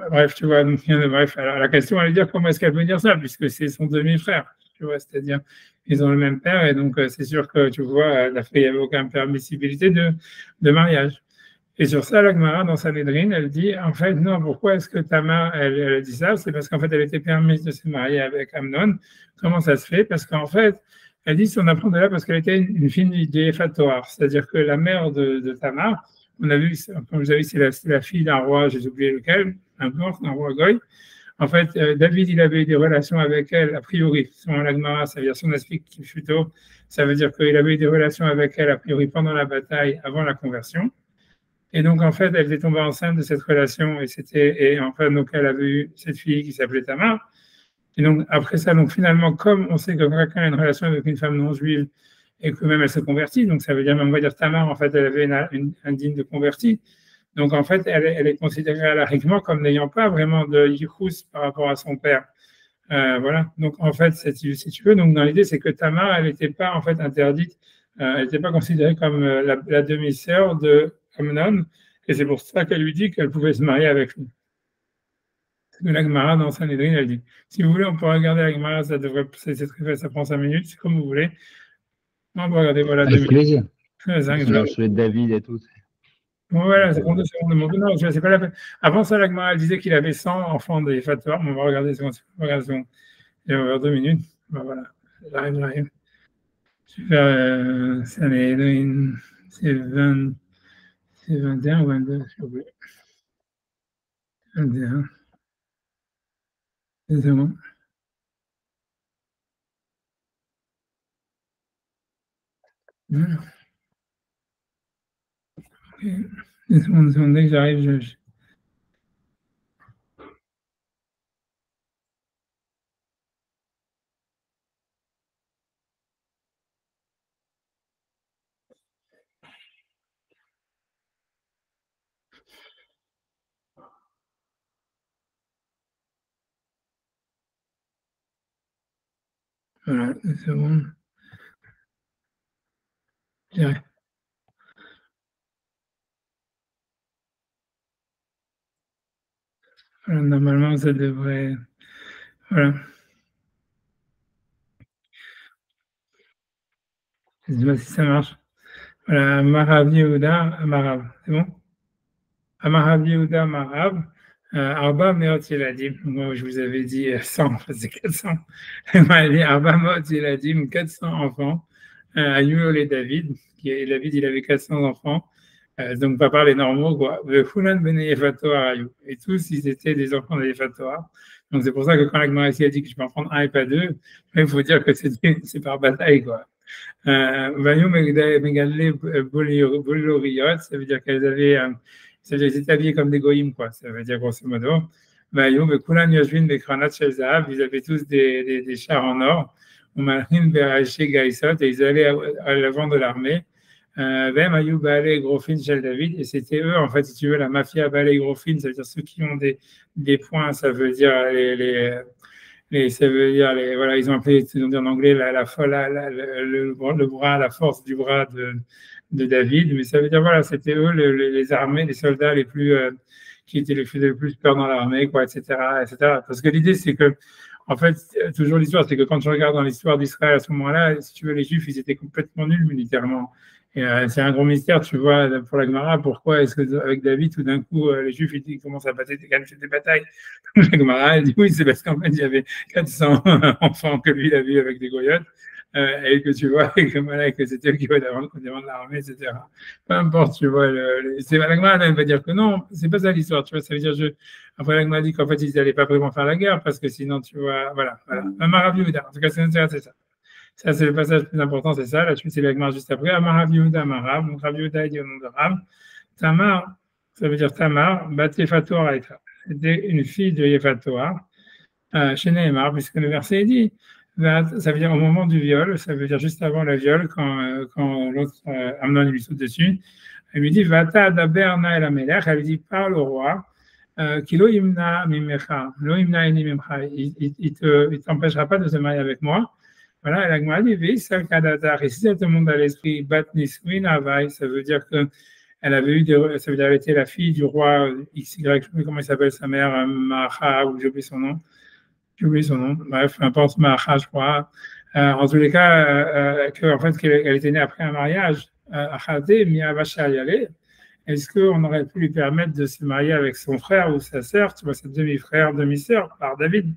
Bref, tu vois, donc, bref, alors la question, elle est dire comment est-ce qu'elle peut dire ça, puisque c'est son demi-frère, tu vois, c'est-à-dire, ils ont le même père, et donc c'est sûr que, tu vois, il n'y avait aucune permissibilité de mariage. Et sur ça, la Gemara, dans Sanhedrin, elle dit, en fait, non, pourquoi est-ce que Tamar, elle dit ça? C'est parce qu'en fait, elle était permise de se marier avec Amnon. Comment ça se fait? Parce qu'en fait, elle dit, si on apprend de là, parce qu'elle était une fille d'Ephat Toar, c'est-à-dire que la mère de Tamar, on a vu, comme vous avez vu, c'est la fille d'un roi, j'ai oublié lequel, un roi Goy. En fait, David, il avait eu des relations avec elle, a priori, selon la Gemara, ça veut dire son aspect qui fut tôt, ça veut dire qu'il avait eu des relations avec elle, a priori, pendant la bataille, avant la conversion. Et donc, en fait, elle est tombée enceinte de cette relation, et en fait, donc, elle avait eu cette fille qui s'appelait Tamar. Et donc, après ça, donc, finalement, comme on sait que quelqu'un a une relation avec une femme non juive, et que même elle se convertit, donc ça veut dire, on va dire Tamar, en fait, elle avait un digne de converti. Donc, en fait, elle est considérée alariquement comme n'ayant pas vraiment de yichus par rapport à son père. Voilà. Donc, en fait, si tu veux, donc, dans l'idée, c'est que Tamar, elle n'était pas, en fait, interdite, elle n'était pas considérée comme la demi-sœur de Amnon, et c'est pour ça qu'elle lui dit qu'elle pouvait se marier avec lui. La Gemara, dans Sanhedrin, elle dit, si vous voulez, on peut regarder la Gemara, c'est très fait, ça prend 5 minutes, c'est comme vous voulez. On peut regarder, voilà, 2 avec plaisir. minutes. Sur les David et tout. Bon, voilà, c'est 2 secondes. Non, c'est pas la peine. Avant ça, la Gemara, elle disait qu'il avait 100 enfants des Fator. On va regarder ce on va regarder il va y avoir 2 minutes. Ben, voilà, j'arrive. Je vais faire Sanhedrin, c'est 21 ou 22, s'il vous plaît. 21. C'est bon. Voilà. Okay. Une seconde, dès que j'arrive, voilà, une seconde. J'arrive. Voilà, normalement, ça devrait. Voilà. Je ne sais pas si ça marche. Voilà, Marav Yehuda, Amarav. C'est bon? Amarav Yehuda, Marav. Arba Meot Yeladim. Moi, je vous avais dit 100, c'est 400. Elle m'a dit Arba Meot Yeladim, 400 enfants. Ayulo et David. David, il avait 400 enfants. Donc, pas par les normaux, quoi. Fulan ben Yefatoar Ayou. Et tous, ils étaient des enfants de Yefatoar. Donc, c'est pour ça que quand la Gemara ici a dit que je peux en prendre un et pas deux, il faut dire que c'est par bataille, quoi. Vayou Megalé Boloriot, ça veut dire qu'elles avaient, ça veut dire qu'ils étaient habillés comme des goïms, quoi. Ça veut dire grosso modo. Vayou Mekulan Yoshvin Bekranat Shelzahav, ils avaient tous des chars en or. Umalhin Beraché Gaïsot, et ils allaient à l'avant de l'armée. Vem Ayou Balé Grofin Shel David, et c'était eux, en fait, si tu veux, la mafia Balé Grofin, ça veut dire ceux qui ont des points, ça veut dire ça veut dire voilà, ils ont appelé, ils ont dit en anglais le bras, la force du bras de David, mais ça veut dire voilà, c'était eux les armées, les soldats les plus qui étaient faisaient le plus peur dans l'armée, quoi, etc., etc. Parce que l'idée c'est que en fait, toujours l'histoire, c'est que quand tu regardes dans l'histoire d'Israël à ce moment-là, si tu veux, les Juifs, ils étaient complètement nuls militairement. Et c'est un gros mystère, tu vois, pour la Gemara, pourquoi est-ce que avec David, tout d'un coup, les Juifs ils commencent à passer des batailles. La Gemara, elle dit oui, c'est parce qu'en fait, il y avait 400 enfants que lui, il a vu avec des goyotes, et que tu vois, et que, voilà, que c'était eux qui vont devant l'armée, etc. Peu importe, tu vois, c'est la Gemara, elle va dire que non, c'est pas ça l'histoire, tu vois, ça veut dire, après la Gemara dit qu'en fait, ils n'allaient pas vraiment faire la guerre, parce que sinon, tu vois, voilà. Amar Yehuda, en tout cas, c'est ça. Ça, c'est le passage le plus important, c'est ça. Là-dessus, c'est l'agma juste après. Amar Rav Yehuda, Amar donc Rav Yehuda, il dit au nom de Rav. Tamar, ça veut dire Tamar, bat Yefatoar Aïta. C'était une fille de Yefatoar, chez Nehemar, puisque le verset dit, ça veut dire au moment du viol, ça veut dire juste avant le viol, quand l'autre, Amnon, lui saute dessus. Elle lui dit, Vata daberna el amelech, elle lui dit, parle au roi, Kilo imna mimecha, lo imna eni mimcha, il t'empêchera pas de se marier avec moi. Voilà, elle a demandé, et si ça te monte à l'esprit, Bat Niswin Havai, ça veut dire que elle avait eu ça veut dire qu'elle était la fille du roi XY, je ne sais plus comment il s'appelle sa mère, Maha, ou j'ai oublié son nom, bref, peu importe, Maha, je crois. En tous les cas, en fait, qu'elle était née après un mariage, Achadé, Miavacha Yale, est-ce qu'on aurait pu lui permettre de se marier avec son frère ou sa sœur, tu vois, sa demi-frère, demi-sœur, par David,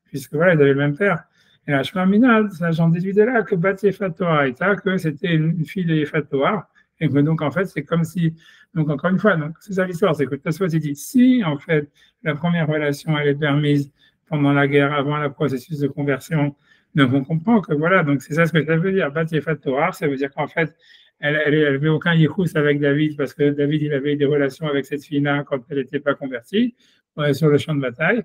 puisque voilà, ils avaient le même père. Et là, j'en déduis de là que Bat Yefatoar Aïta, que c'était une fille de Yefatoar, et que donc en fait, c'est comme si, donc encore une fois, donc c'est ça l'histoire, c'est que Tosfot dit, si en fait la première relation elle est permise pendant la guerre, avant le processus de conversion, donc on comprend que voilà, donc c'est ça ce que ça veut dire, Bat Yefatoar, ça veut dire qu'en fait, elle n'avait aucun yichus avec David, parce que David, il avait eu des relations avec cette fille-là quand elle n'était pas convertie, sur le champ de bataille.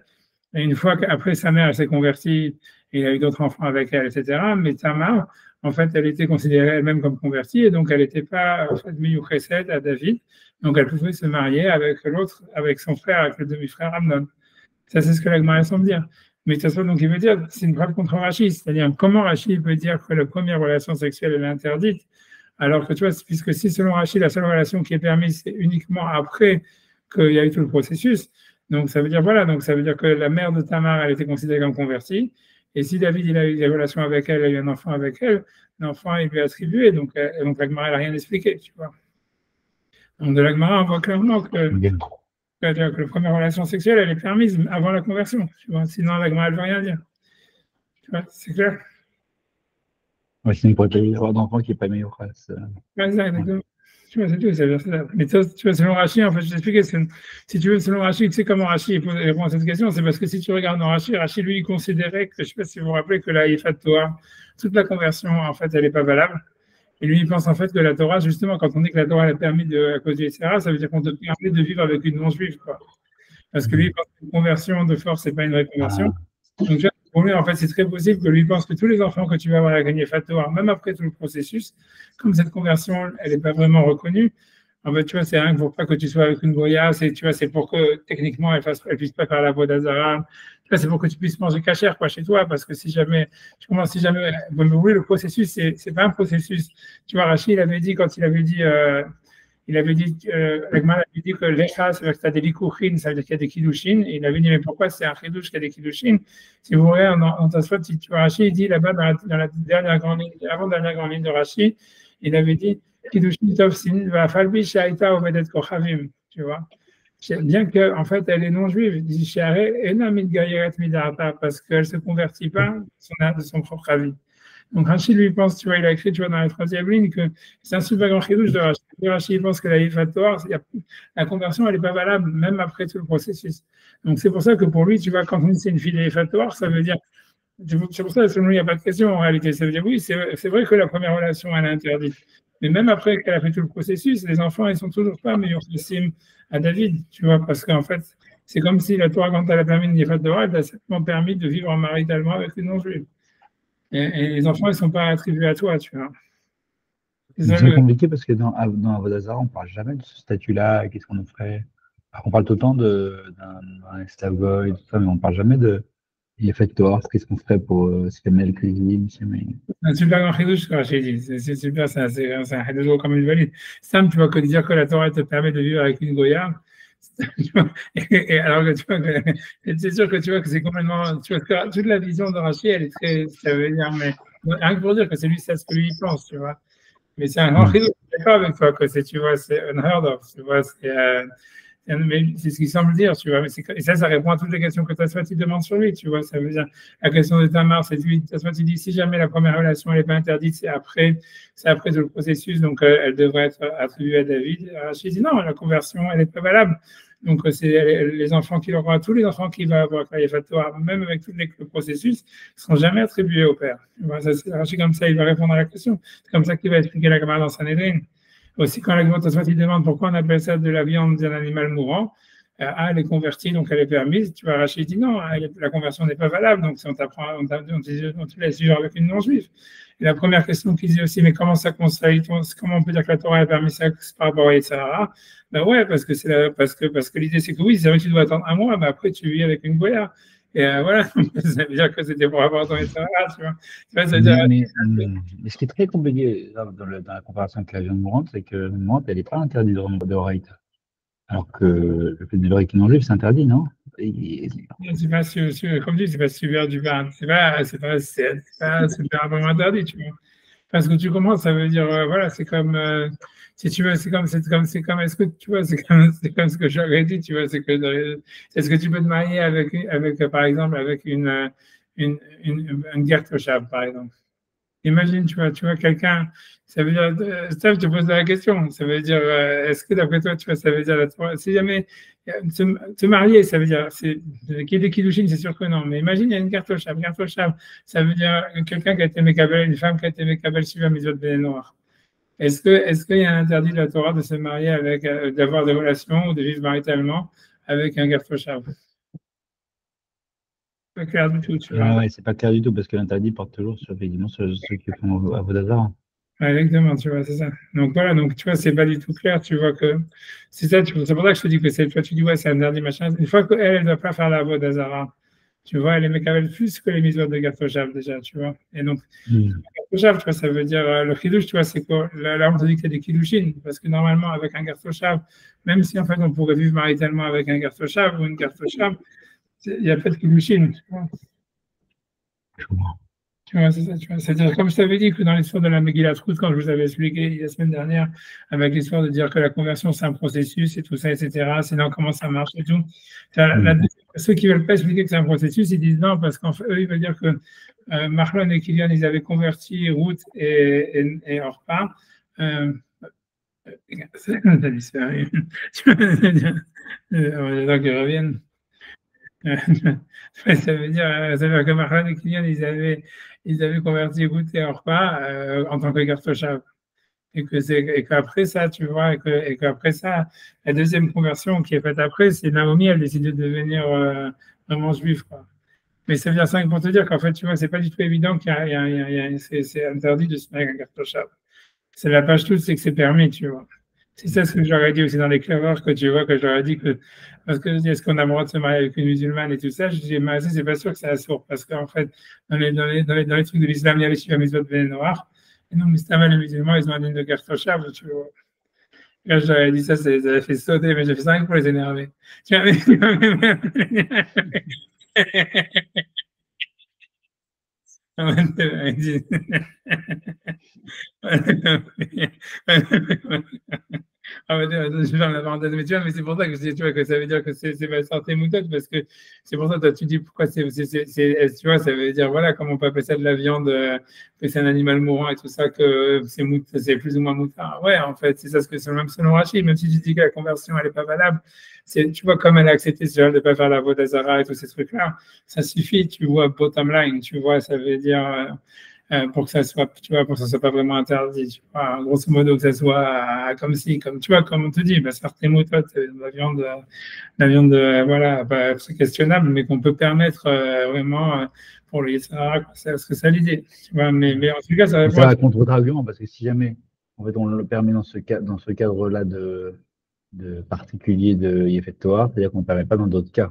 Et une fois qu'après sa mère elle s'est convertie, il a eu d'autres enfants avec elle, etc. Mais Tamar, en fait, elle était considérée elle-même comme convertie et donc elle n'était pas en fait miyuchesed à David. Donc elle pouvait se marier avec l'autre, avec son frère, avec le demi-frère Amnon. Ça, c'est ce que la Gemara semble dire. Mais de toute façon, donc il veut dire, c'est une preuve contre Rashi. C'est-à-dire, comment Rashi peut dire que la première relation sexuelle est interdite, alors que tu vois, puisque si selon Rashi, la seule relation qui est permise, c'est uniquement après qu'il y a eu tout le processus. Donc ça veut dire, voilà, donc ça veut dire que la mère de Tamar, elle était considérée comme convertie. Et si David il a eu des relations avec elle, il a eu un enfant avec elle, l'enfant il lui est attribué, donc la Gemara n'a rien expliqué, tu vois. Donc de la Gemara, on voit clairement que la première relation sexuelle, elle est permise avant la conversion, tu vois. Sinon la Gemara, elle ne veut rien dire. Tu vois, c'est clair? Ouais, sinon, il pourrait pas y avoir d'enfant qui n'est pas meilleur. Exactement. Tu vois, c'est tout, c'est ça. Mais tu vois, selon Rashi, en fait, je t'expliquais, si tu veux, selon Rashi, tu sais comment Rashi répond à cette question, c'est parce que si tu regardes dans Rashi, lui, il considérait que, je ne sais pas si vous vous rappelez, que la Yifat Torah, toute la conversion, en fait, elle n'est pas valable. Et lui, il pense en fait que la Torah, justement, quand on dit que la Torah elle a permis à cause du etc., ça veut dire qu'on te permet de vivre avec une non-juive, quoi. Parce que lui, il pense qu'une conversion de force, c'est pas une vraie conversion. Donc, pour lui, en fait, c'est très possible que lui pense que tous les enfants que tu vas avoir à gagner Fatoar, même après tout le processus, comme cette conversion, elle n'est pas vraiment reconnue, en fait, tu vois, c'est rien pour pas que tu sois avec une goya, tu vois, c'est pour que techniquement, elle puisse pas faire la voie d'Azara. Tu vois, c'est pour que tu puisses manger cachère, quoi, chez toi, parce que si jamais, oui, le processus, c'est pas un processus. Tu vois, Rachid, il avait dit, quand il avait dit, Agman avait dit que l'écha, c'est-à-dire que tu as des likouchines, ça veut dire qu'il y a des kiddushin. Et il avait dit, mais pourquoi c'est un chidouche qu'il y a des kiddushin? Si vous regardez dans ta soit, si tu vois Rashi, il dit là-bas, dans la dernière grande ligne, l'avant-dernière grande ligne de Rashi, il avait dit, kiddushin tov sin va falbi shaita omedet kochavim, tu vois. Bien qu'en fait, elle est non-juive, il dit, parce qu'elle ne se convertit pas de son propre avis. Donc Rachid lui pense, tu vois, il a écrit, tu vois, dans la troisième ligne que c'est un super grand chidouche de Rachid. Rachid pense que la Yifatoar, la conversion, elle n'est pas valable, même après tout le processus. Donc c'est pour ça que pour lui, tu vois, quand on dit c'est une fille de Yifatoar, ça veut dire, c'est pour ça que selon lui, il n'y a pas de question en réalité. Ça veut dire, oui, c'est vrai que la première relation, elle est interdite. Mais même après qu'elle a fait tout le processus, les enfants, ils sont toujours pas meilleurs estime à David, tu vois, parce qu'en fait, c'est comme si la Torah, quand elle a permis une Yifatoar, elle a simplement permis de vivre maritalement avec une non-juive. Et les enfants, ils ne sont pas attribués à toi, tu vois. C'est compliqué parce que dans Avodazara, on ne parle jamais de ce statut-là, qu'est-ce qu'on en ferait. On parle tout le temps d'un esclavoy, tout ça, mais on ne parle jamais de Yefetoar, qu'est-ce qu'on ferait pour si jamais elle cuisine, si jamais... C'est un super grand chidouche, quoi, j'ai dit. C'est super, c'est un chidouche comme une valide. Sam, tu vois, que dire que la Torah te permet de vivre avec une goya, et alors que tu vois que c'est sûr que tu vois que c'est complètement, tu vois, toute la vision de Rachid, elle est très, ça veut dire, mais rien que pour dire que c'est lui, c'est ce que lui pense, tu vois. Mais c'est un grand chidouche, je suis d'accord avec toi, que c'est, tu vois, c'est unheard of, tu vois, c'est ce qu'il semble dire, tu vois. Mais et ça répond à toutes les questions que Tosfot il demande sur lui, tu vois. Ça veut dire, la question de Tamar, c'est lui, Tosfot il dit, si jamais la première relation elle n'est pas interdite, c'est après tout le processus, donc elle devrait être attribuée à David. Rachid dit non, la conversion, elle est pas valable. Donc, c'est les enfants qu'il aura, tous les enfants qu'il va avoir, Torah, même avec tout le processus, ne seront jamais attribués au père. Ça, c'est Rachid comme ça, il va répondre à la question. C'est comme ça qu'il va expliquer la Gemara dans Sanhedrin. Aussi, quand la Tosfot il demande pourquoi on appelle ça de la viande d'un animal mourant, elle est convertie, donc elle est permise. Tu vas Rachid dit non, la conversion n'est pas valable, donc si on t'apprend, on te laisse vivre avec une non-juive. Et la première question qu'il dit aussi, mais comment ça conseille, comment on peut dire que la Torah a permis ça par rapport à Yitzhara? Ben ouais, parce que l'idée c'est que oui, c'est vrai que tu dois attendre un mois, mais après tu vis avec une goya. Et voilà, ça veut dire que c'était pour avoir ton Yitzhara, tu vois. Mais ce qui est très compliqué dans la comparaison avec la viande mourante, c'est que la viande mourante, elle n'est pas interdite de Horaïta. Alors que le fait de vivre avec une non-juive, c'est interdit, non? C'est pas comme tu dis, c'est pas super du bar. C'est pas super vraiment interdit, tu vois. Parce que tu commences, ça veut dire, voilà, c'est comme, si tu veux, c'est comme, est-ce que tu vois, c'est comme ce que j'aurais dit, tu vois, est-ce que tu peux te marier par exemple, avec une Gertrude, par exemple. Imagine, tu vois quelqu'un, ça veut dire, Steph, je te pose la question, ça veut dire, est-ce que d'après toi, tu vois, ça veut dire, si jamais te marier, ça veut dire, qu'il y ait des kiddushin, c'est sûr que non, mais imagine, il y a une Gertrude, ça veut dire quelqu'un qui a été mékabel, une femme qui a été mékabel suivant Mitzvot Bnei Noach. Est-ce qu'il y a un interdit de la Torah de se marier avec, d'avoir des relations ou de vivre maritalement avec un Gertrude? Pas clair du tout, tu vois. Ouais, c'est pas clair du tout, parce que l'interdit porte toujours sur, effectivement, sur ceux qui font Avodazara. Ouais, exactement, tu vois, c'est ça. Donc voilà, donc tu vois, c'est pas du tout clair, tu vois que c'est ça, c'est pour ça que je te dis que toi, tu dis, ouais, c'est interdit, machin. Une fois qu'elle, elle ne doit pas faire la voix d'Azara, tu vois, elle est mécavelle plus que les mises de Gatoshav déjà, tu vois. Et donc, Gatoshav, tu vois, ça veut dire, le chidouche, tu vois, c'est quoi? Là, on te dit que c'est des kiddushin, parce que normalement, avec un Gatoshav, même si en fait on pourrait vivre maritalement avec un Gatoshav ou une Gatoshav, il n'y a pas de kiddushin, tu vois. Tu vois, c'est ça, tu vois. C'est-à-dire, comme je t'avais dit que dans l'histoire de la Megillat Ruth, quand je vous avais expliqué la semaine dernière, avec l'histoire de dire que la conversion, c'est un processus et tout ça, etc., c'est là comment ça marche et tout. Ceux qui ne veulent pas expliquer que c'est un processus, ils disent non, parce qu'en fait, eux, ils veulent dire que Marlon et Kylian, ils avaient converti Ruth et Orpah. Ça a disparu. Donc, ils reviennent. Ça veut dire que Marlon et Kylian, ils avaient converti Ruth et Orpah en tant que Gartoshab. Et qu'après ça, tu vois, et qu'après ça, la deuxième conversion qui est faite après, c'est Naomi, elle décide de devenir vraiment juive, quoi. Mais ça veut dire ça pour te dire qu'en fait, tu vois, c'est pas du tout évident c'est interdit de se mettre avec un Gartoshab. C'est la page toute, c'est que c'est permis, tu vois. C'est ça ce que j'aurais dit aussi dans les claveurs, que tu vois, que j'aurais dit que, parce que est-ce qu'on a le droit de se marier avec une musulmane et tout ça, je dis, mais c'est pas sûr que c'est assourd, parce qu'en fait, dans les trucs de l'islam, il y a les Shiva Mitzvot Bnei Noach, et non, mais les musulmans, ils ont un ligne de Gertoshav, tu vois. Quand j'aurais dit ça, ça les avait fait sauter, mais j'ai fait ça rien pour les énerver. Tu vois, je ferme la parenthèse, mais c'est pour ça que je dis, tu vois, que ça veut dire que c'est ma santé moutonne, parce que c'est pour ça que tu dis pourquoi tu vois, ça veut dire, voilà, comment on peut appeler ça de la viande, que c'est un animal mourant et tout ça, que c'est plus ou moins moutard. Ouais, en fait, c'est ça ce que c'est même selon Rachid, même si tu dis que la conversion, elle n'est pas valable, tu vois, comme elle a accepté ce genre de ne pas faire la Vodazara et tous ces trucs-là, ça suffit, tu vois, bottom line, tu vois, ça veut dire, pour que ça soit, tu vois, pour que ça soit pas vraiment interdit, tu vois, grosso modo que ça soit comme tu vois, comme on te dit, bah, certaines méthodes, la viande, voilà, bah, c'est questionnable, mais qu'on peut permettre vraiment pour les Sahara, parce que c'est l'idée, tu vois, mais en tout cas, ça va pas. C'est un contre-argument, parce que si jamais, en fait, on le permet dans ce cadre-là de particulier de Yefet Torah, c'est-à-dire qu'on ne permet pas dans d'autres cas.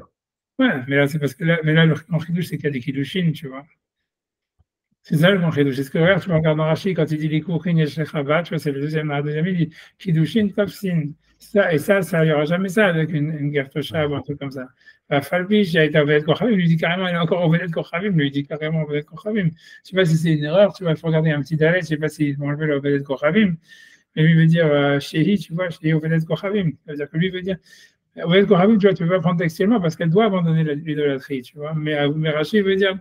Ouais, mais là, c'est parce que là, le Kiddush, c'est qu'il y a des Kiddushin, tu vois. C'est ça le grand chidouche. C'est ce que regarde, tu regardes dans Rashi quand il dit les koukhin et shlechabat, tu vois, c'est la deuxième, il dit kidushin tafsin. Ça, et ça, il n'y aura jamais ça avec une guerre tosha ou un truc comme ça. Falbish, il a été Ovedet Kochavim, il lui dit carrément, il est encore Ovedet Kochavim, lui dit carrément Ovedet Kochavim. Je ne sais pas si c'est une erreur, tu vois, il faut regarder un petit dalet, je ne sais pas s'ils vont enlever le Ovedet Kochavim, mais lui veut dire Shehi, tu vois, Shehi Ovedet Kochavim. Ça veut dire que lui veut dire Ovedet Kochavim, tu vois, tu ne peux pas prendre textuellement parce qu'elle doit abandonner l'idolâtrie, tu vois. Mais Rashi veut dire,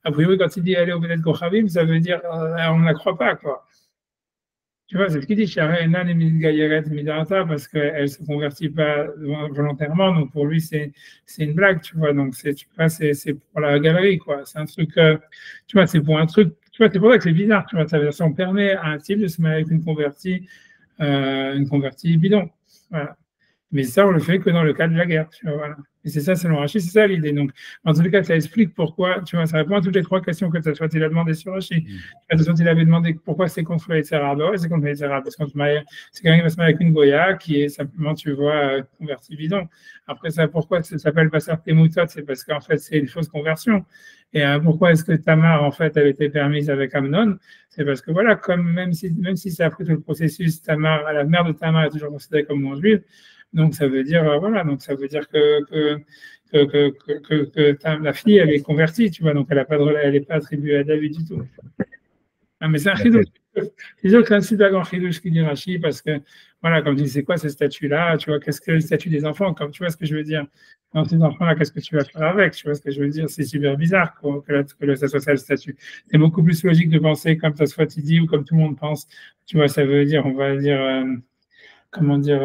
a priori, quand il dit aller Ovedet Kochavim, ça veut dire on ne la croit pas, quoi. Tu vois, c'est ce qu'il dit, Sharenan et Midgayeret Midata, parce qu'elle ne se convertit pas volontairement, donc pour lui, c'est une blague, tu vois, donc c'est pour la galerie, quoi. C'est un truc, tu vois, c'est pour un truc, tu vois, c'est pour ça que c'est bizarre, tu vois, ça veut dire ça, on permet à un type de se mettre avec une convertie bidon, voilà. Mais ça, on le fait que dans le cadre de la guerre, tu vois, voilà. Et c'est ça, selon Rachid, c'est ça l'idée. Donc, en tous les cas, ça explique pourquoi, tu vois, ça répond à toutes les trois questions que soit il a demandé sur Rachid. Soit il avait demandé pourquoi c'est contre les Tzara, ben ouais, c'est contre les Tzara, parce que c'est quelqu'un qui va se mettre avec une Goya qui est simplement, tu vois, converti bidon. Après ça, pourquoi ça s'appelle Passer Temoutot, c'est parce qu'en fait, c'est une fausse conversion. Et pourquoi est-ce que Tamar, en fait, avait été permise avec Amnon? C'est parce que voilà, comme même si ça a pris tout le processus, Tamar, la mère de Tamar est toujours considérée comme non juive. Donc ça veut dire voilà, donc ça veut dire que la fille elle est convertie, tu vois, donc elle n'est pas attribuée à David du tout. Ah, mais c'est un chidouche. C'est sûr que c'est un super grand chidouche qui dit Rashi parce que voilà, comme tu dis, c'est quoi ce statut-là, tu vois, qu'est-ce que le statut des enfants, comme tu vois ce que je veux dire. Quand ces enfants-là, qu'est-ce que tu vas faire avec, tu vois ce que je veux dire, c'est super bizarre que ça soit ça le statut. C'est beaucoup plus logique de penser comme ça soit dit ou comme tout le monde pense, tu vois, ça veut dire, on va dire comment dire,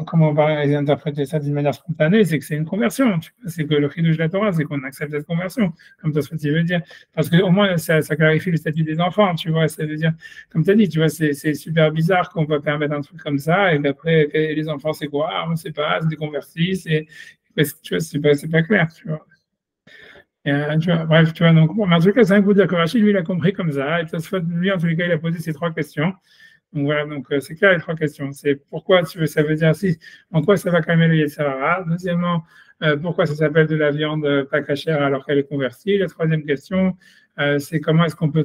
comment on va interpréter ça d'une manière spontanée, c'est que c'est une conversion. C'est que le chidouche de la Torah, c'est qu'on accepte cette conversion, comme tu veux dire. Parce qu'au moins, ça clarifie le statut des enfants, tu vois. Ça veut dire, comme tu as dit, tu vois, c'est super bizarre qu'on va permettre un truc comme ça, et d'après, les enfants, c'est quoi? On ne sait pas, c'est des convertis, tu vois, c'est pas clair, tu vois. Et, tu vois, bref, tu vois, donc, bon, en tout cas, c'est un coup de Rachid, lui, il a compris comme ça, et lui, en tous les cas, il a posé ces trois questions. Donc voilà, donc c'est clair les trois questions. C'est pourquoi ça veut dire si, en quoi ça va calmer le Yetzirah. Deuxièmement, pourquoi ça s'appelle de la viande pas cachère alors qu'elle est convertie. La troisième question, c'est comment est-ce qu'on peut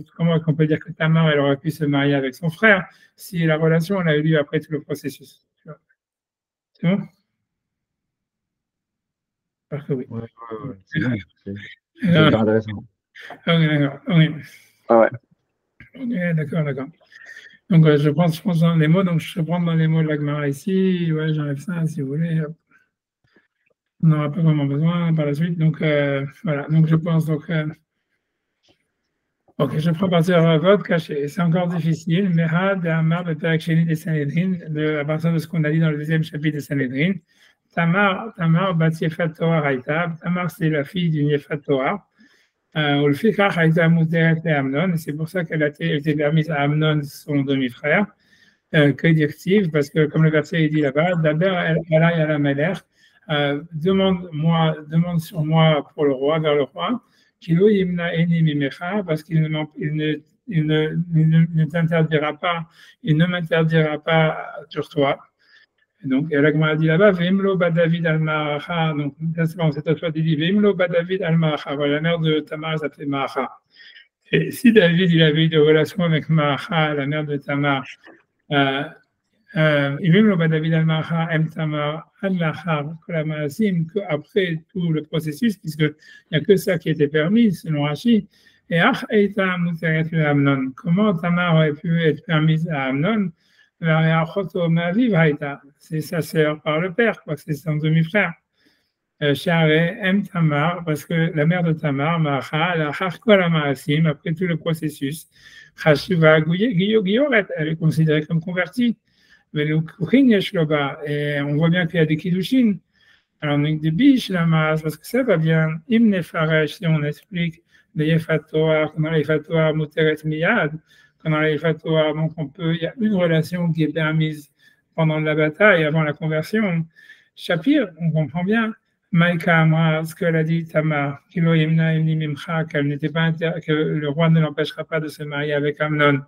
dire que Tamar elle aurait pu se marier avec son frère si la relation elle a eu lieu après tout le processus. C'est bon? J'espère que oui. Ouais, c'est bien. C'est super intéressant. Ok, d'accord. Oui. Ah ouais. Ok, d'accord. Donc, je pense dans les mots, donc je prends dans les mots de la Gemara ici. Ouais, j'enlève ça si vous voulez. On n'aura pas vraiment besoin par la suite. Donc, voilà. Donc, je pense. Donc, ok, je prends partir à vote caché. C'est encore difficile. Mais Amar, le Père des Sanhedrin, à partir de ce qu'on a dit dans le deuxième chapitre des Sanhedrin. Tamar, Bat Yefat Torah Haïta. Tamar, c'est la fille d'une Yefat Torah. C'est pour ça qu'elle a été permise à Amnon, son demi-frère. Que dire-t-il? Parce que, comme le verset est dit là-bas, d'abord, demande sur moi pour le roi, vers le roi, parce qu'il ne t'interdira pas, il ne m'interdira pas sur toi. Et donc, la Gemara dit là-bas, Vimlo Badavid al-Ma'acha, donc, cette fois, il dit, Vimlo Badavid al-Ma'acha, voilà, la mère de Tamar s'appelait Ma'acha. Et si David, il avait eu des relations avec Ma'acha, la mère de Tamar, après tout le processus, puisqu'il n'y a que ça qui était permis, selon Rashi. Et comment Tamar aurait pu être permise à Amnon? C'est sa sœur par le père, quoi, c'est son demi-frère. Tamar, parce que la mère de Tamar, après tout le processus, elle est considérée comme convertie. Mais le Kouchin Yeshloba, et on voit bien qu'il y a des Kiddushin. Alors, on a des biches, la masse, parce que ça va bien. Imne Faresh, si on explique les Yefatoa, comment les Yefatoa Muteret Miyad, comment les Yefatoa, donc il y a une relation qui est permise pendant la bataille, avant la conversion. Shapir, on comprend bien. Maïka, moi, ce qu'elle a dit, Tamar, Kilo Yemna Imni Mimcha, que le roi ne l'empêchera pas de se marier avec Amnon.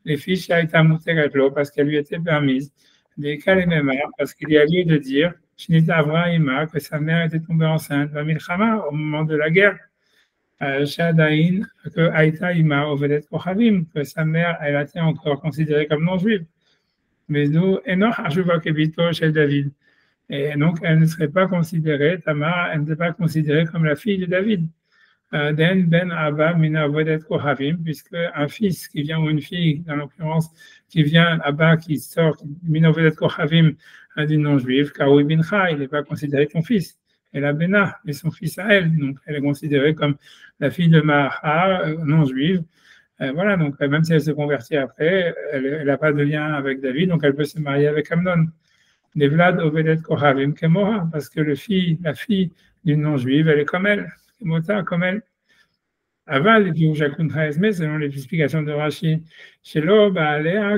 Les fiches a été l'eau parce qu'elle lui était permise, des Kalémémar, parce qu'il y a lieu de dire, Shnita Avrahima, que sa mère était tombée enceinte, au moment de la guerre. Shadaïn, que Aïta Ima Ovedet Kochavim, que sa mère, elle a été encore considérée comme non-juive. Mais nous, Enoch Hashuva Kebito chez David. Et donc, elle ne serait pas considérée, Tamar, elle ne serait pas considérée comme la fille de David. Den Ben Abba Mina Ovedet Kochavim, puisque un fils qui vient, ou une fille, dans l'occurrence, qui vient, Abba, qui sort, Mina Ovedet Kochavim, d'une non-juive, Karoui Bincha, il n'est pas considéré ton fils. Elle a Béna, mais son fils à elle. Donc, elle est considérée comme la fille de Mahar, non-juive. Voilà, donc même si elle se convertit après, elle n'a pas de lien avec David, donc elle peut se marier avec Amnon. Nevlad Ovedet Kohavim Kemora, parce que la fille d'une non-juive, elle est comme elle, Kemota, comme elle. Aval, selon les explications de Rashi, chez l'Ob,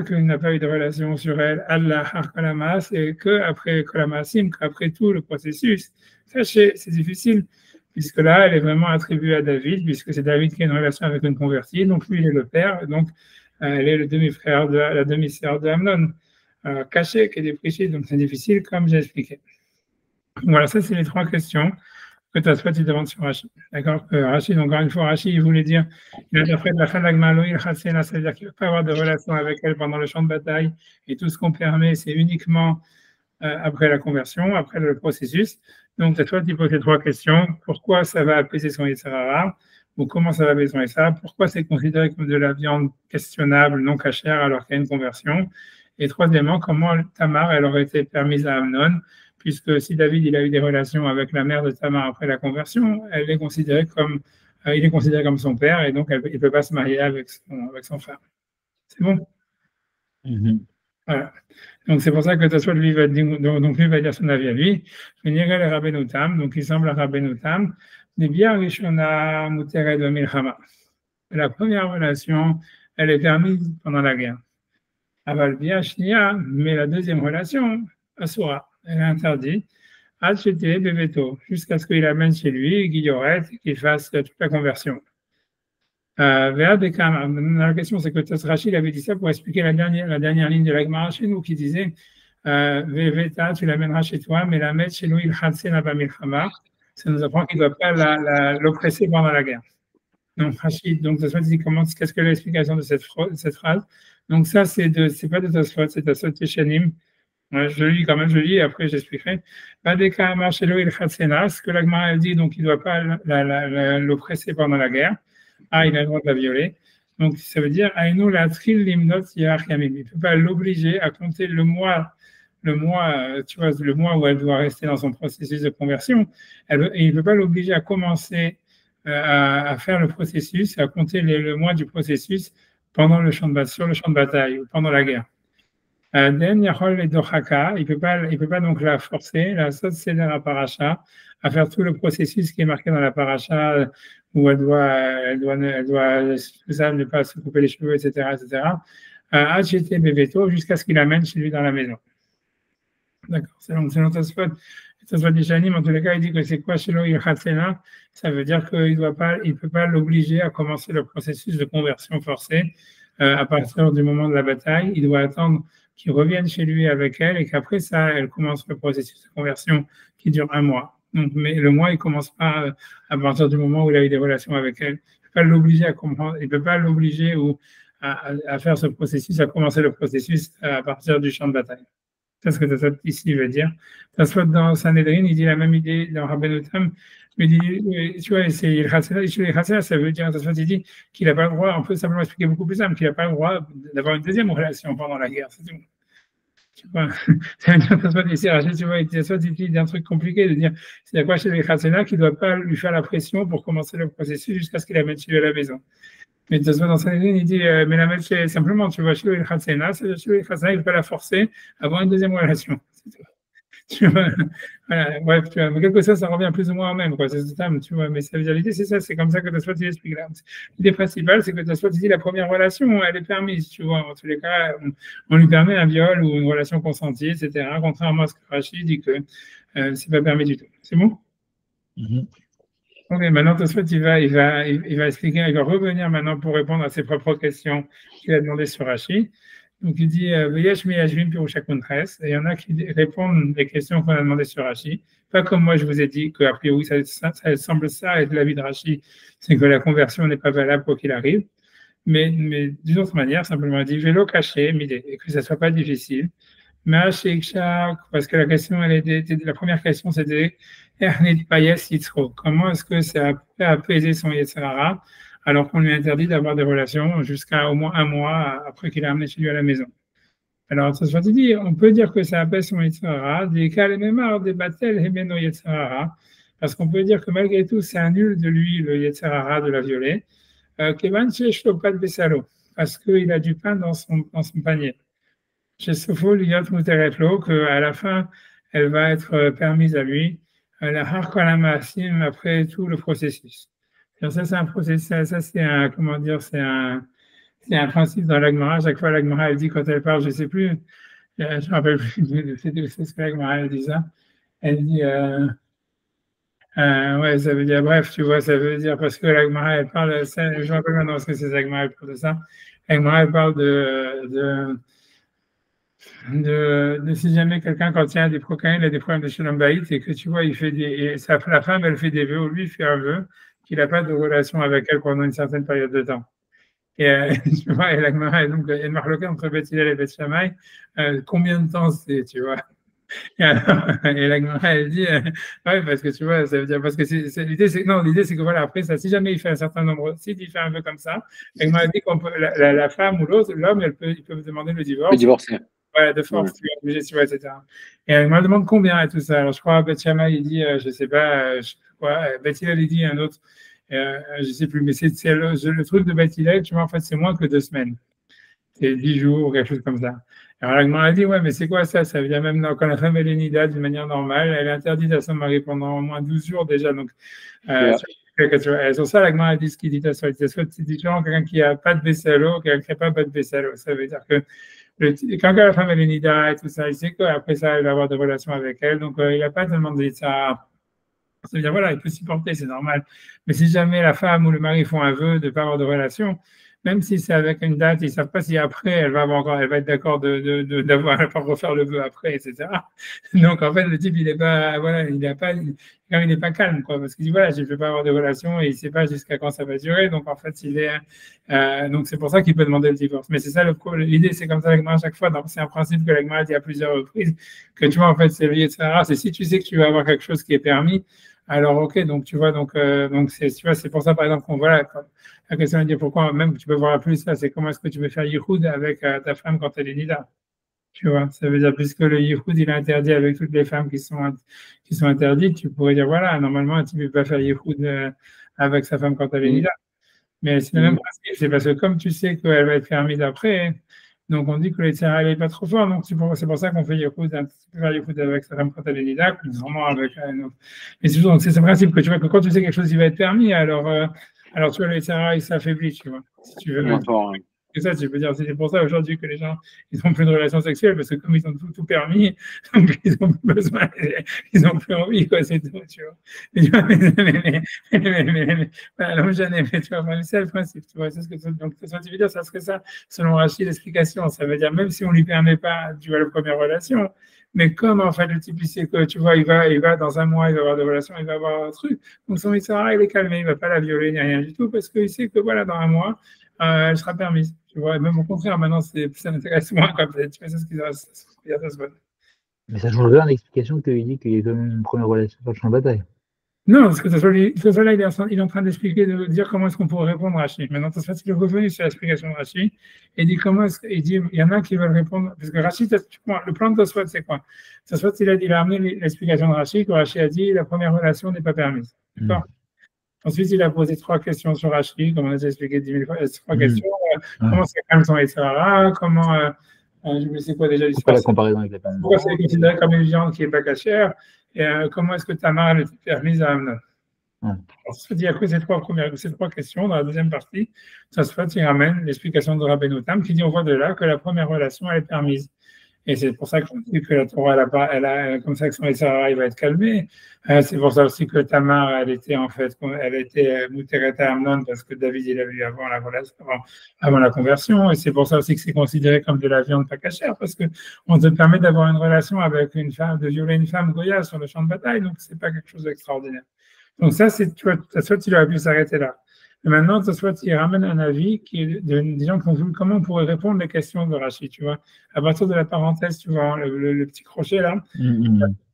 qu'il n'a pas eu de relation sur elle, Allah Kolamas, et qu'après Kolamasim, qu'après tout le processus. Sachez, c'est difficile, puisque là, elle est vraiment attribuée à David, puisque c'est David qui a une relation avec une convertie, donc lui, il est le père, donc elle est le demi-frère la demi-sœur de Amnon, caché, qui est déprécié, donc c'est difficile, comme j'ai expliqué. Voilà, ça, c'est les trois questions que tu as soit tu demandes sur Rashi. D'accord. Rashi, encore une fois, Rashi, il voulait dire, il interprète la fin de l'Agmaloïl Chatsena, c'est-à-dire qu'il ne va pas avoir de relation avec elle pendant le champ de bataille, et tout ce qu'on permet, c'est uniquement après la conversion, après le processus. Donc, toi, tu poses les trois questions. Pourquoi ça va apaiser son Yetzirah, ou comment ça va apaiser son Yetzirah? Pourquoi c'est considéré comme de la viande questionnable, non cachère, alors qu'il y a une conversion? Et troisièmement, comment Tamar, elle aurait été permise à Amnon, puisque si David il a eu des relations avec la mère de Tamar après la conversion, il est considéré comme son père, et donc il ne peut pas se marier avec son frère. C'est bon? Voilà. Donc c'est pour ça que Tosfot lui va dire son avis à lui. Venir le Rabbeinu Tam, donc il semble à Rabbeinu Tam, des biens Rishona Muteret de Milchama. La première relation, elle est permise pendant la guerre. Aval Bia Shnia, mais la deuxième relation, Asura, elle est interdite. Al-Cheté Beveto, jusqu'à ce qu'il amène chez lui, Guillorette, qu'il fasse toute la conversion. La question, c'est que Rachid avait dit ça pour expliquer la dernière ligne de la Gemara chez nous, qui disait Veveta, tu l'amèneras chez toi, mais la mettre chez nous, il Hatsena Bamilchama. Ça nous apprend qu'il ne doit pas l'oppresser pendant la guerre. Donc, Rachid, donc Tosfot dit qu'est-ce que l'explication de cette phrase? Donc, ça, c'est pas de Tosfot, c'est Tosfot Teshanim. Je lis quand même, et après j'expliquerai. Badeka Marcelo il Hatsena, ce que la Gemara elle dit, donc il ne doit pas l'oppresser pendant la guerre. Ah, il a le droit de la violer. Donc, ça veut dire, Aïnou la tril limnot yachyamim. Il ne peut pas l'obliger à compter le mois, tu vois, le mois où elle doit rester dans son processus de conversion. Il ne peut pas l'obliger à commencer à faire le processus, à compter le mois du processus sur le champ de bataille ou pendant la guerre. Den Yachol et Dochaka, il peut pas donc la forcer, la sauter dans la paracha, à faire tout le processus qui est marqué dans la paracha, où elle doit ne pas se couper les cheveux, etc., acheter Beveto jusqu'à ce qu'il l'amène chez lui dans la maison. D'accord. Selon Tosfot Dishanim, en tous les cas, il dit que c'est quoi Shelo Ilchatsena, ça veut dire qu'il ne peut pas l'obliger à commencer le processus de conversion forcée à partir du moment de la bataille. Il doit attendre qu'il revienne chez lui avec elle et qu'après ça, elle commence le processus de conversion qui dure 1 mois. Donc, mais le mois, il ne commence pas à partir du moment où il a eu des relations avec elle. Il ne peut pas l'obliger à comprendre, il ne peut pas l'obliger à faire ce processus, à commencer le processus à partir du champ de bataille. C'est ce que Tosfot ici veut dire. Tosfot dans Sanhedrin, il dit la même idée dans Rabbeinu Tam, mais il dit, tu vois, c'est Ilchatsena, ça veut dire, Tosfot il dit qu'il n'a pas le droit, on peut simplement expliquer beaucoup plus simple, qu'il n'a pas le droit d'avoir une deuxième relation pendant la guerre, c'est tout. Tu vois, Tosfot ici, Rachid, tu vois, Tosfot il dit un truc compliqué de dire, c'est quoi chez Ilchatsena qui ne doit pas lui faire la pression pour commencer le processus jusqu'à ce qu'il amène chez lui à la maison. Mais Tosfot dans Sanhedrin, il dit, mais la mettre simplement, tu vois, chez Ilchatsena, il ne peut pas la forcer à avoir une deuxième relation. C'est tout. Tu vois, voilà, bref, tu vois, mais quelque chose, ça revient plus ou moins au même, quoi, c'est ce tu vois, mais ça veut dire, l'idée, c'est ça, c'est comme ça que Tosfot il explique là. L'idée principale, c'est que Tosfot dit la première relation, elle est permise, tu vois, en tous les cas, on lui permet un viol ou une relation consentie, etc., contrairement à ce que Rachid dit que c'est pas permis du tout. C'est bon? Ok, maintenant Tosfot il va expliquer, il va revenir maintenant pour répondre à ses propres questions qu'il a demandé sur Rachid. Donc il dit Veyesh miyashvim pirushak kuntres, et il y en a qui répondent des questions qu'on a demandées sur Rachid. Pas comme moi, je vous ai dit qu'a priori, ça semble ça être l'avis de Rashi, c'est que la conversion n'est pas valable quoi qu'il arrive. Mais d'une autre manière, simplement dit vélo caché, et que ça soit pas difficile. Mais parce que la question, la première question, c'était comment est-ce que ça peut apaiser son Yetzirara alors qu'on lui interdit d'avoir des relations jusqu'à au moins un mois après qu'il a amené chez lui à la maison. Alors, ça se dit, on peut dire que ça apaise son Yetzirara, des Kalememar, des Batel, Hemeno Yetzirara, parce qu'on peut dire que malgré tout, ça annule de lui le Yetzirara de la violer, Kevan Sheshlopat Besalo, parce qu'il a du pain dans son panier. Chez Sofo, l'Iyot Muteretlo, qu'à la fin, elle va être permise à lui, la Harkolamasim, après tout le processus. Alors ça, c'est un processus, ça, c'est un, comment dire, c'est un principe dans l'Agmara. Chaque fois, l'Agmara, elle dit, quand elle parle, je ne sais plus, je ne me rappelle plus, c'est ce que l'Agmara, elle dit ça. Elle dit, ouais, ça veut dire, bref, tu vois, ça veut dire, parce que l'Agmara, elle parle, je me rappelle maintenant ce que c'est l'Agmara, elle parle de ça. L'Agmara, elle parle de si jamais quelqu'un, quand il y a des procaïnes, il a des problèmes de shalom bayit, et que tu vois, il fait la femme, elle fait des vœux, ou lui, il fait un vœu, qu'il n'a pas de relation avec elle pendant une certaine période de temps. Et tu vois, et la Gemara, donc, il y a une marloquette entre Beth Hillel et Beth Shammai, combien de temps c'est, tu vois? Et la Gemara, elle dit, ouais, parce que tu vois, ça veut dire, parce que l'idée, c'est que voilà, après ça, si jamais il fait un certain nombre, s'il fait un vœu comme ça, la Gemara dit qu'on peut, la femme ou l'autre, l'homme, ils peuvent demander le divorce. Le divorce. Voilà, de force, tu es obligé, tu vois, etc. Et elle me demande combien et tout ça. Alors, je crois, Beth Shammai, il dit, je sais pas, Beth Hillel, il dit un autre, je sais plus, mais c'est le truc de Beth Hillel, tu vois, en fait, c'est moins que 2 semaines. C'est 10 jours, quelque chose comme ça. Alors, la Gemara a dit, ouais, mais c'est quoi ça? Ça veut dire même quand la femme, elle est nida d'une manière normale, elle est interdite à son mari pendant au moins 12 jours déjà. Donc, c'est sur ça, la Gemara a dit ce qu'il dit à soi. C'est différent, quelqu'un qui n'a pas de Bessalo, quelqu'un qui n'a pas de Bessalo. Ça veut dire que quand la femme elle est nida et tout ça, il sait qu'après ça, il va avoir des relations avec elle. Donc, il n'a pas tellement dit ça. Ça veut dire, voilà, il peut s'y porter, c'est normal. Mais si jamais la femme ou le mari font un vœu de ne pas avoir de relation, même si c'est avec une date, ils ne savent pas si après elle va être d'accord d'avoir pas refaire le vœu après, etc. Donc en fait, le type, il n'est pas, voilà, il n'est pas calme, quoi, parce qu'il dit voilà, je ne peux pas avoir de relation et il ne sait pas jusqu'à quand ça va durer. Donc en fait, donc c'est pour ça qu'il peut demander le divorce. Mais c'est ça l'idée, c'est comme ça avec moi à chaque fois. Donc c'est un principe que l'Agma dit à plusieurs reprises que tu vois en fait, c'est lié de ça. C'est si tu sais que tu vas avoir quelque chose qui est permis. Alors, ok, donc tu vois, c'est pour ça, par exemple, qu'on voit la question de dire pourquoi, même tu peux voir plus ça, c'est comment est-ce que tu veux faire yichoud avec ta femme quand elle est nida. Tu vois, ça veut dire, puisque le yichoud, il est interdit avec toutes les femmes qui sont interdites, tu pourrais dire, voilà, normalement, tu ne peux pas faire yichoud avec sa femme quand elle est nida. Mais c'est le même principe, c'est parce que comme tu sais qu'elle va être permise après, donc on dit que le Yetzirah n'est pas trop fort, donc c'est pour ça qu'on fait yichoud avec sa femme quand elle est nida, vraiment avec mais c'est toujours, c'est ce principe que tu vois que quand tu sais quelque chose qui va être permis, alors tu vois le Yetzirah il s'affaiblit, tu vois. Si tu veux. C'est ça, tu peux dire, c'est pour ça aujourd'hui que les gens, ils n'ont plus de relations sexuelles, parce que comme ils ont tout permis, donc ils n'ont plus besoin, ils n'ont plus envie, quoi, c'est tout, tu vois. Mais tu vois, c'est le principe, tu vois, c'est ce que donc, ça veut dire, ça serait ça, selon Rachid, l'explication, ça veut dire, même si on ne lui permet pas, tu vois, la première relation, mais comme, en fait, le type, il sait que, tu vois, il va dans un mois, il va avoir des relations, il va avoir un truc, donc son Yetzirah, il est calmé, il ne va pas la violer, ni rien du tout, parce qu'il sait que, voilà, dans un mois, elle sera permise. Tu vois, même au contraire, maintenant, ça m'intéresse moins, quoi, peut-être. Tu vois, c'est ce qu'il se passe. Mais ça change rien l'explication qu'il dit qu'il y a quand même une première relation sur le champ de bataille. Non, parce que ça là, il est en train d'expliquer, de dire comment est-ce qu'on pourrait répondre à Rashi. Maintenant, il est revenu sur l'explication de Rashi et dit comment est-ce qu'il dit, il y en a qui veulent répondre, parce que Rashi, le plan de Tosfot, c'est quoi? Tosfot, il a amené l'explication de Rashi, que Rashi a dit la première relation n'est pas permise. D'accord? Ensuite, il a posé 3 questions sur Rashi, comme on a déjà expliqué 10 000 fois. 3 questions. Comment c'est calme son Yetzirah, comment, je ne sais quoi déjà l'histoire. Pourquoi la comparaison avec les femmes? Pourquoi c'est considéré comme une viande qui n'est pas cachère, et comment est-ce que Tamar était permise à Amnon. Ensuite, après ces 3 questions, dans la deuxième partie, ça se fait, il ramène l'explication de Rabbeinu Tam qui dit on voit de là que la première relation, elle est permise. Et c'est pour ça que je dis que la Torah, comme ça que son Yetzirah, il va être calmé. C'est pour ça aussi que Tamar, elle était en fait, elle était Mouteret à Amnon parce que David, il a vu avant la relation, avant la conversion. Et c'est pour ça aussi que c'est considéré comme de la viande pas cachère parce que on te permet d'avoir une relation avec une femme, de violer une femme Goya sur le champ de bataille. Donc, c'est pas quelque chose d'extraordinaire. Donc, ça, c'est, tu vois, soit il aurait pu s'arrêter là. Mais maintenant, soit il ramène un avis des gens qui ont vu comment on pourrait répondre aux questions de Rachid, tu vois. À partir de la parenthèse, tu vois, le petit crochet là.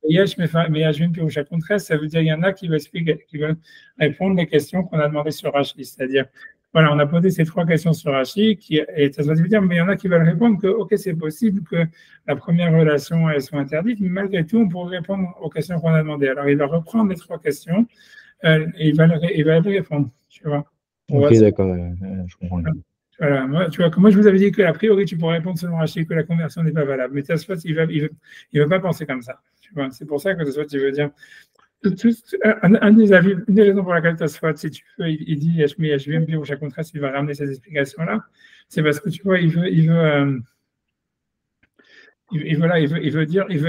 Yesh, mais Yajvin Pirusha Kontres, ça veut dire qu'il y en a qui veulent répondre aux questions qu'on a demandées sur Rachid. C'est-à-dire, voilà, on a posé ces 3 questions sur Rachid, et ça veut dire, mais il y en a qui veulent répondre que, ok, c'est possible que la première relation, elle soit interdite, mais malgré tout, on pourrait répondre aux questions qu'on a demandées. Alors, il va reprendre les 3 questions, et il va y répondre, tu vois. Ok, d'accord, je comprends. Voilà, moi, je vous avais dit qu'a priori, tu pourrais répondre selon Rachid que la conversion n'est pas valable. Mais Tosfot, il veut pas penser comme ça. Tu vois, c'est pour ça que Tosfot, il veut dire. Un des avis, une des raisons pour laquelle Tosfot, si tu veux, il dit Yashmi, Yashvim, puis au chaque contraste, il va ramener ces explications-là. C'est parce que tu vois, il veut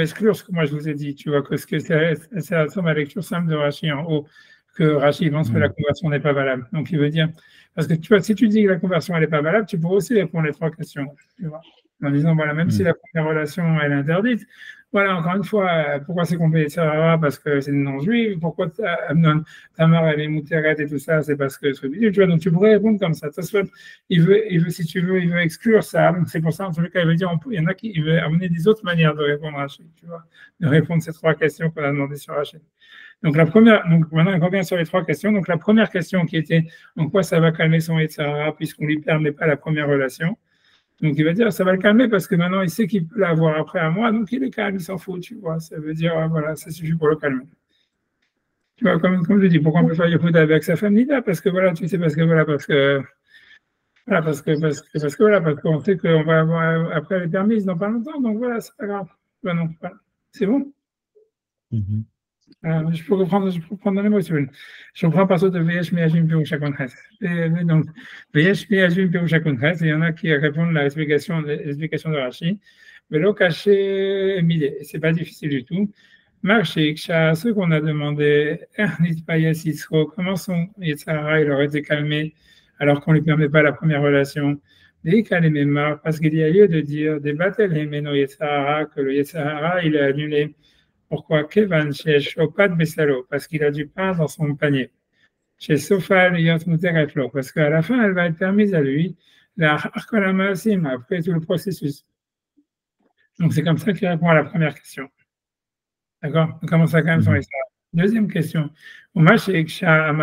exclure ce que moi je vous ai dit. Tu vois, que c'est ma lecture simple de Rachid en haut, que Rachid pense que la conversion n'est pas valable. Donc, il veut dire. Parce que tu vois, si tu dis que la conversion n'est pas valable, tu pourrais aussi répondre les 3 questions. Tu vois, en disant, voilà, même si la première relation elle est interdite, voilà, encore une fois, pourquoi c'est complété Sarah? Parce que c'est une non-juive. Pourquoi Tamar, elle est moutérette et tout ça? C'est parce que c'est tu vois, donc tu pourrais répondre comme ça. Il veut, si tu veux, il veut exclure ça. C'est pour ça, en tout cas, il veut dire, il y en a qui veulent amener des autres manières de répondre à Rachid, tu vois, de répondre à ces 3 questions qu'on a demandées sur Rachid. Donc, maintenant, on revient sur les 3 questions. Donc, la première question qui était en quoi ça va calmer son Yetzirah puisqu'on lui permet pas la première relation. Donc, il va dire ça va le calmer parce que maintenant, il sait qu'il peut l'avoir après à moi, donc il est calme, il s'en fout, tu vois. Ça veut dire, voilà, ça suffit pour le calmer. Tu vois, comme je dis, pourquoi on peut faire Yehuda avec sa femme Nida? Parce que voilà, tu sais, parce qu'on sait qu'on va avoir après les permises dans pas longtemps, donc voilà, c'est pas grave. Ben non, voilà. C'est bon? Je peux reprendre les mots, si vous voulez. Je reprends par de VH Miajim Pirusha Kontres. Donc, VH Miajim Pirusha Kontres, il y en a qui répondent à l'explication de Rashi. Mais l'eau caché Emile, c'est pas difficile du tout. Marché, ceux qu'on a demandé, Ernit Payas Yitzro, comment son Yitzhara, il aurait été calmé alors qu'on ne lui permet pas la première relation. Dès qu'elle est mémoire, parce qu'il y a lieu de dire, des battles Hemeno Yitzhara, que le Yitzhara, il est annulé. Pourquoi Kevan chez Chopat Bessalo? Parce qu'il a du pain dans son panier. Chez Sofal Yotmuteretlo, parce qu'à la fin, elle va être permise à lui, la Harkolamasim, après tout le processus. Donc, c'est comme ça qu'il répond à la première question. D'accord? On commence à quand même son histoire. Deuxième question. Et si on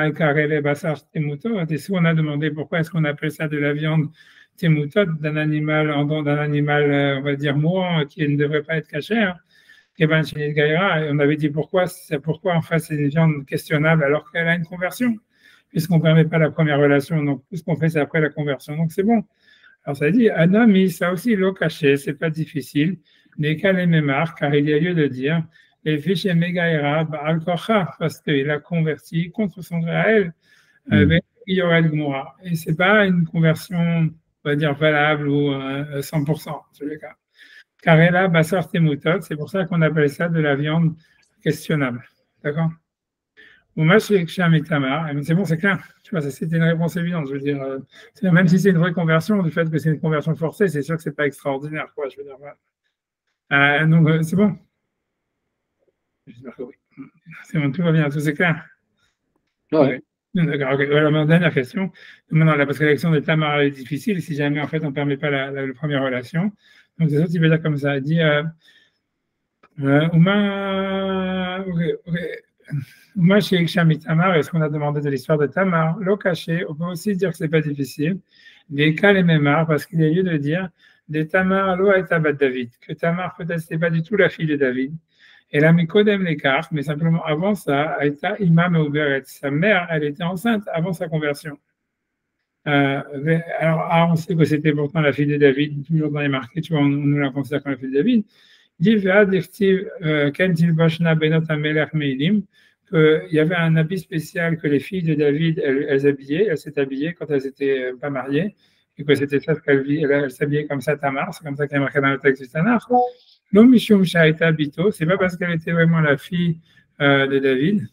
a demandé pourquoi est-ce qu'on appelle ça de la viande temutot, d'un animal, on va dire, mourant, qui ne devrait pas être cachère, on avait dit pourquoi en fait c'est une viande questionnable alors qu'elle a une conversion, puisqu'on ne permet pas la première relation, donc tout ce qu'on fait c'est après la conversion, donc c'est bon. Alors ça dit, Adam, ça aussi l'eau cachée, c'est pas difficile, les cas les mêmes marques, car il y a lieu de dire, les fiches Megaïra, Al-Kocha, parce qu'il a converti contre son gré à elle, avec Yorel Gmoura. Et c'est pas une conversion, on va dire, valable ou 100%, en tous les cas. Car elle a Bassar Temoutot, c'est pour ça qu'on appelle ça de la viande questionnable. D'accord? Ou Tamar, c'est bon, c'est clair. Tu vois, c'était une réponse évidente. Je veux dire, même si c'est une vraie conversion, du fait que c'est une conversion forcée, c'est sûr que c'est pas extraordinaire, quoi. Je veux dire, voilà. Donc, c'est bon. J'espère que oui. C'est bon, tout va bien, tout c'est clair. Ouais. D'accord, ok. Voilà, ma dernière question. Maintenant, parce que l'élection de Tamar est difficile, si jamais en fait on ne permet pas la première relation. Donc, c'est ça qu'il veut dire comme ça. Il dit Ouma chez Iksham et Tamar, est-ce qu'on a demandé de l'histoire de Tamar? L'eau cachée, on peut aussi dire que ce n'est pas difficile. Des cas les mêmes, parce qu'il y a lieu de dire des Tamar, l'eau est abat David, que Tamar peut-être ce n'est pas du tout la fille de David. Elle a mis Kodem l'écart, mais simplement avant ça, Aïta Imam Ouberet. Sa mère, elle était enceinte avant sa conversion. Alors, on sait que c'était pourtant la fille de David, toujours dans les marqués, tu vois, on nous la considère comme la fille de David. Dit qu'il y avait un habit spécial que les filles de David, elles s'étaient habillées quand elles n'étaient pas mariées. et que c'était ça ce qu'elle vit, elle s'habillait comme ça, Tamar, c'est comme ça qu'elle est marqué dans le texte du Tanakh. L'homme Mishum Shaita Bito, c'est pas parce qu'elle était vraiment la fille de David,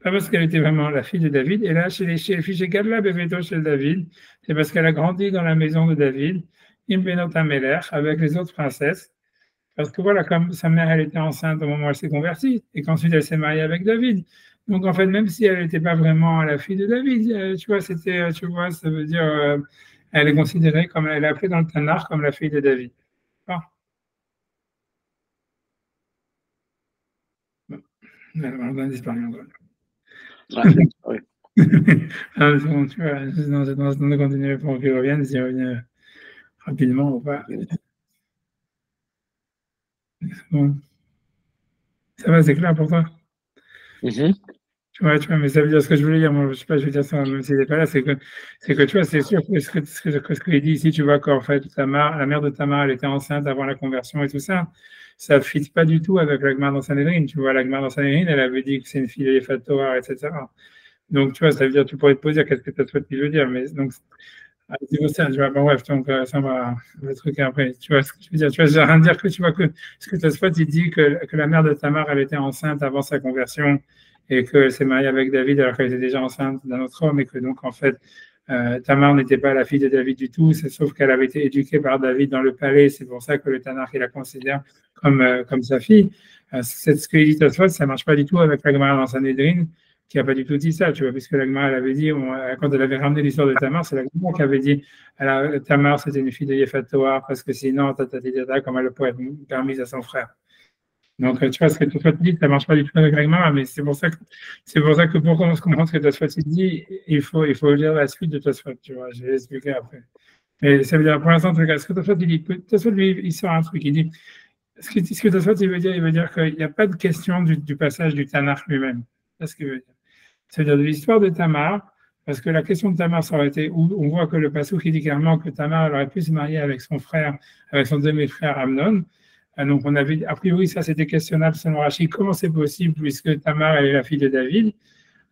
pas parce qu'elle était vraiment la fille de David, et là, chez les filles, chez Gadla Beveto, chez David, c'est parce qu'elle a grandi dans la maison de David, Imbenot Ameler, avec les autres princesses, parce que voilà, comme sa mère, elle était enceinte au moment où elle s'est convertie, et qu'ensuite elle s'est mariée avec David. Donc en fait, même si elle n'était pas vraiment la fille de David, tu vois, c'était, tu vois, ça veut dire, elle est considérée comme, elle est appelée dans le Tanakh comme la fille de David. Ah. Bon. On a disparu encore. Oui. Ah, bon, tu vois, dans de continuer pour qu'ils reviennent, s'ils reviennent rapidement ou pas. Bon. Ça va, c'est clair pour toi? Tu vois, mais ça veut dire ce que je voulais dire. Moi, je sais pas, je veux dire ça, même s'il n'est pas là, c'est que, tu vois, c'est sûr que ce qu'il dit ici, tu vois qu'en fait, la mère de Tamar, elle était enceinte avant la conversion et tout ça. Ça ne fit pas du tout avec la Gemara dans Sanhedrin. Tu vois, la Gemara dans Sanhedrin, elle avait dit que c'est une fille de Yefat Torah, etc. Donc, tu vois, ça veut dire, tu pourrais te poser qu'est-ce que tu as souhaité veut dire. Mais donc, c'est ça, tu vois, bon, bref, donc ça va, le truc après. Tu vois ce que je veux dire? Tu vois, j'ai rien dire que tu vois que ce que Tosfot, il dit que la mère de Tamar, elle était enceinte avant sa conversion et qu'elle s'est mariée avec David alors qu'elle était déjà enceinte d'un autre homme et que donc, en fait, Tamar n'était pas la fille de David du tout, sauf qu'elle avait été éduquée par David dans le palais. C'est pour ça que le Tanakh, il la considère comme sa fille. C'est ce que dit Tosfot, ça ne marche pas du tout avec la Gemara dans Sanhedrin, qui n'a pas du tout dit ça, tu vois, puisque la Gemara, elle avait dit, quand elle avait ramené l'histoire de Tamar, c'est la Gemara qui avait dit, Tamar, c'était une fille de Yefat Torah, parce que sinon, comme elle pourrait être permise à son frère. Donc, tu vois, ce que Tosfot dit, ça ne marche pas du tout avec la Gemara, mais c'est pour ça que pour qu'on comprenne ce que Tosfot dit, il faut lire la suite de Tosfot, tu vois, je vais l'expliquer après. Mais ça veut dire, pour l'instant, ce que Tosfot dit, Tosfot, lui, il sort un truc, il dit, ce que Tosfot, il veut dire qu'il n'y a pas de question du passage du Tanakh lui-même. C'est ce qu'il veut dire. C'est-à-dire de l'histoire de Tamar, parce que la question de Tamar, ça aurait été où on voit que le passage qui dit clairement que Tamar elle aurait pu se marier avec son frère, avec son demi-frère Amnon. Donc on avait, a priori, ça c'était questionnable selon Rachid. Comment c'est possible puisque Tamar elle est la fille de David?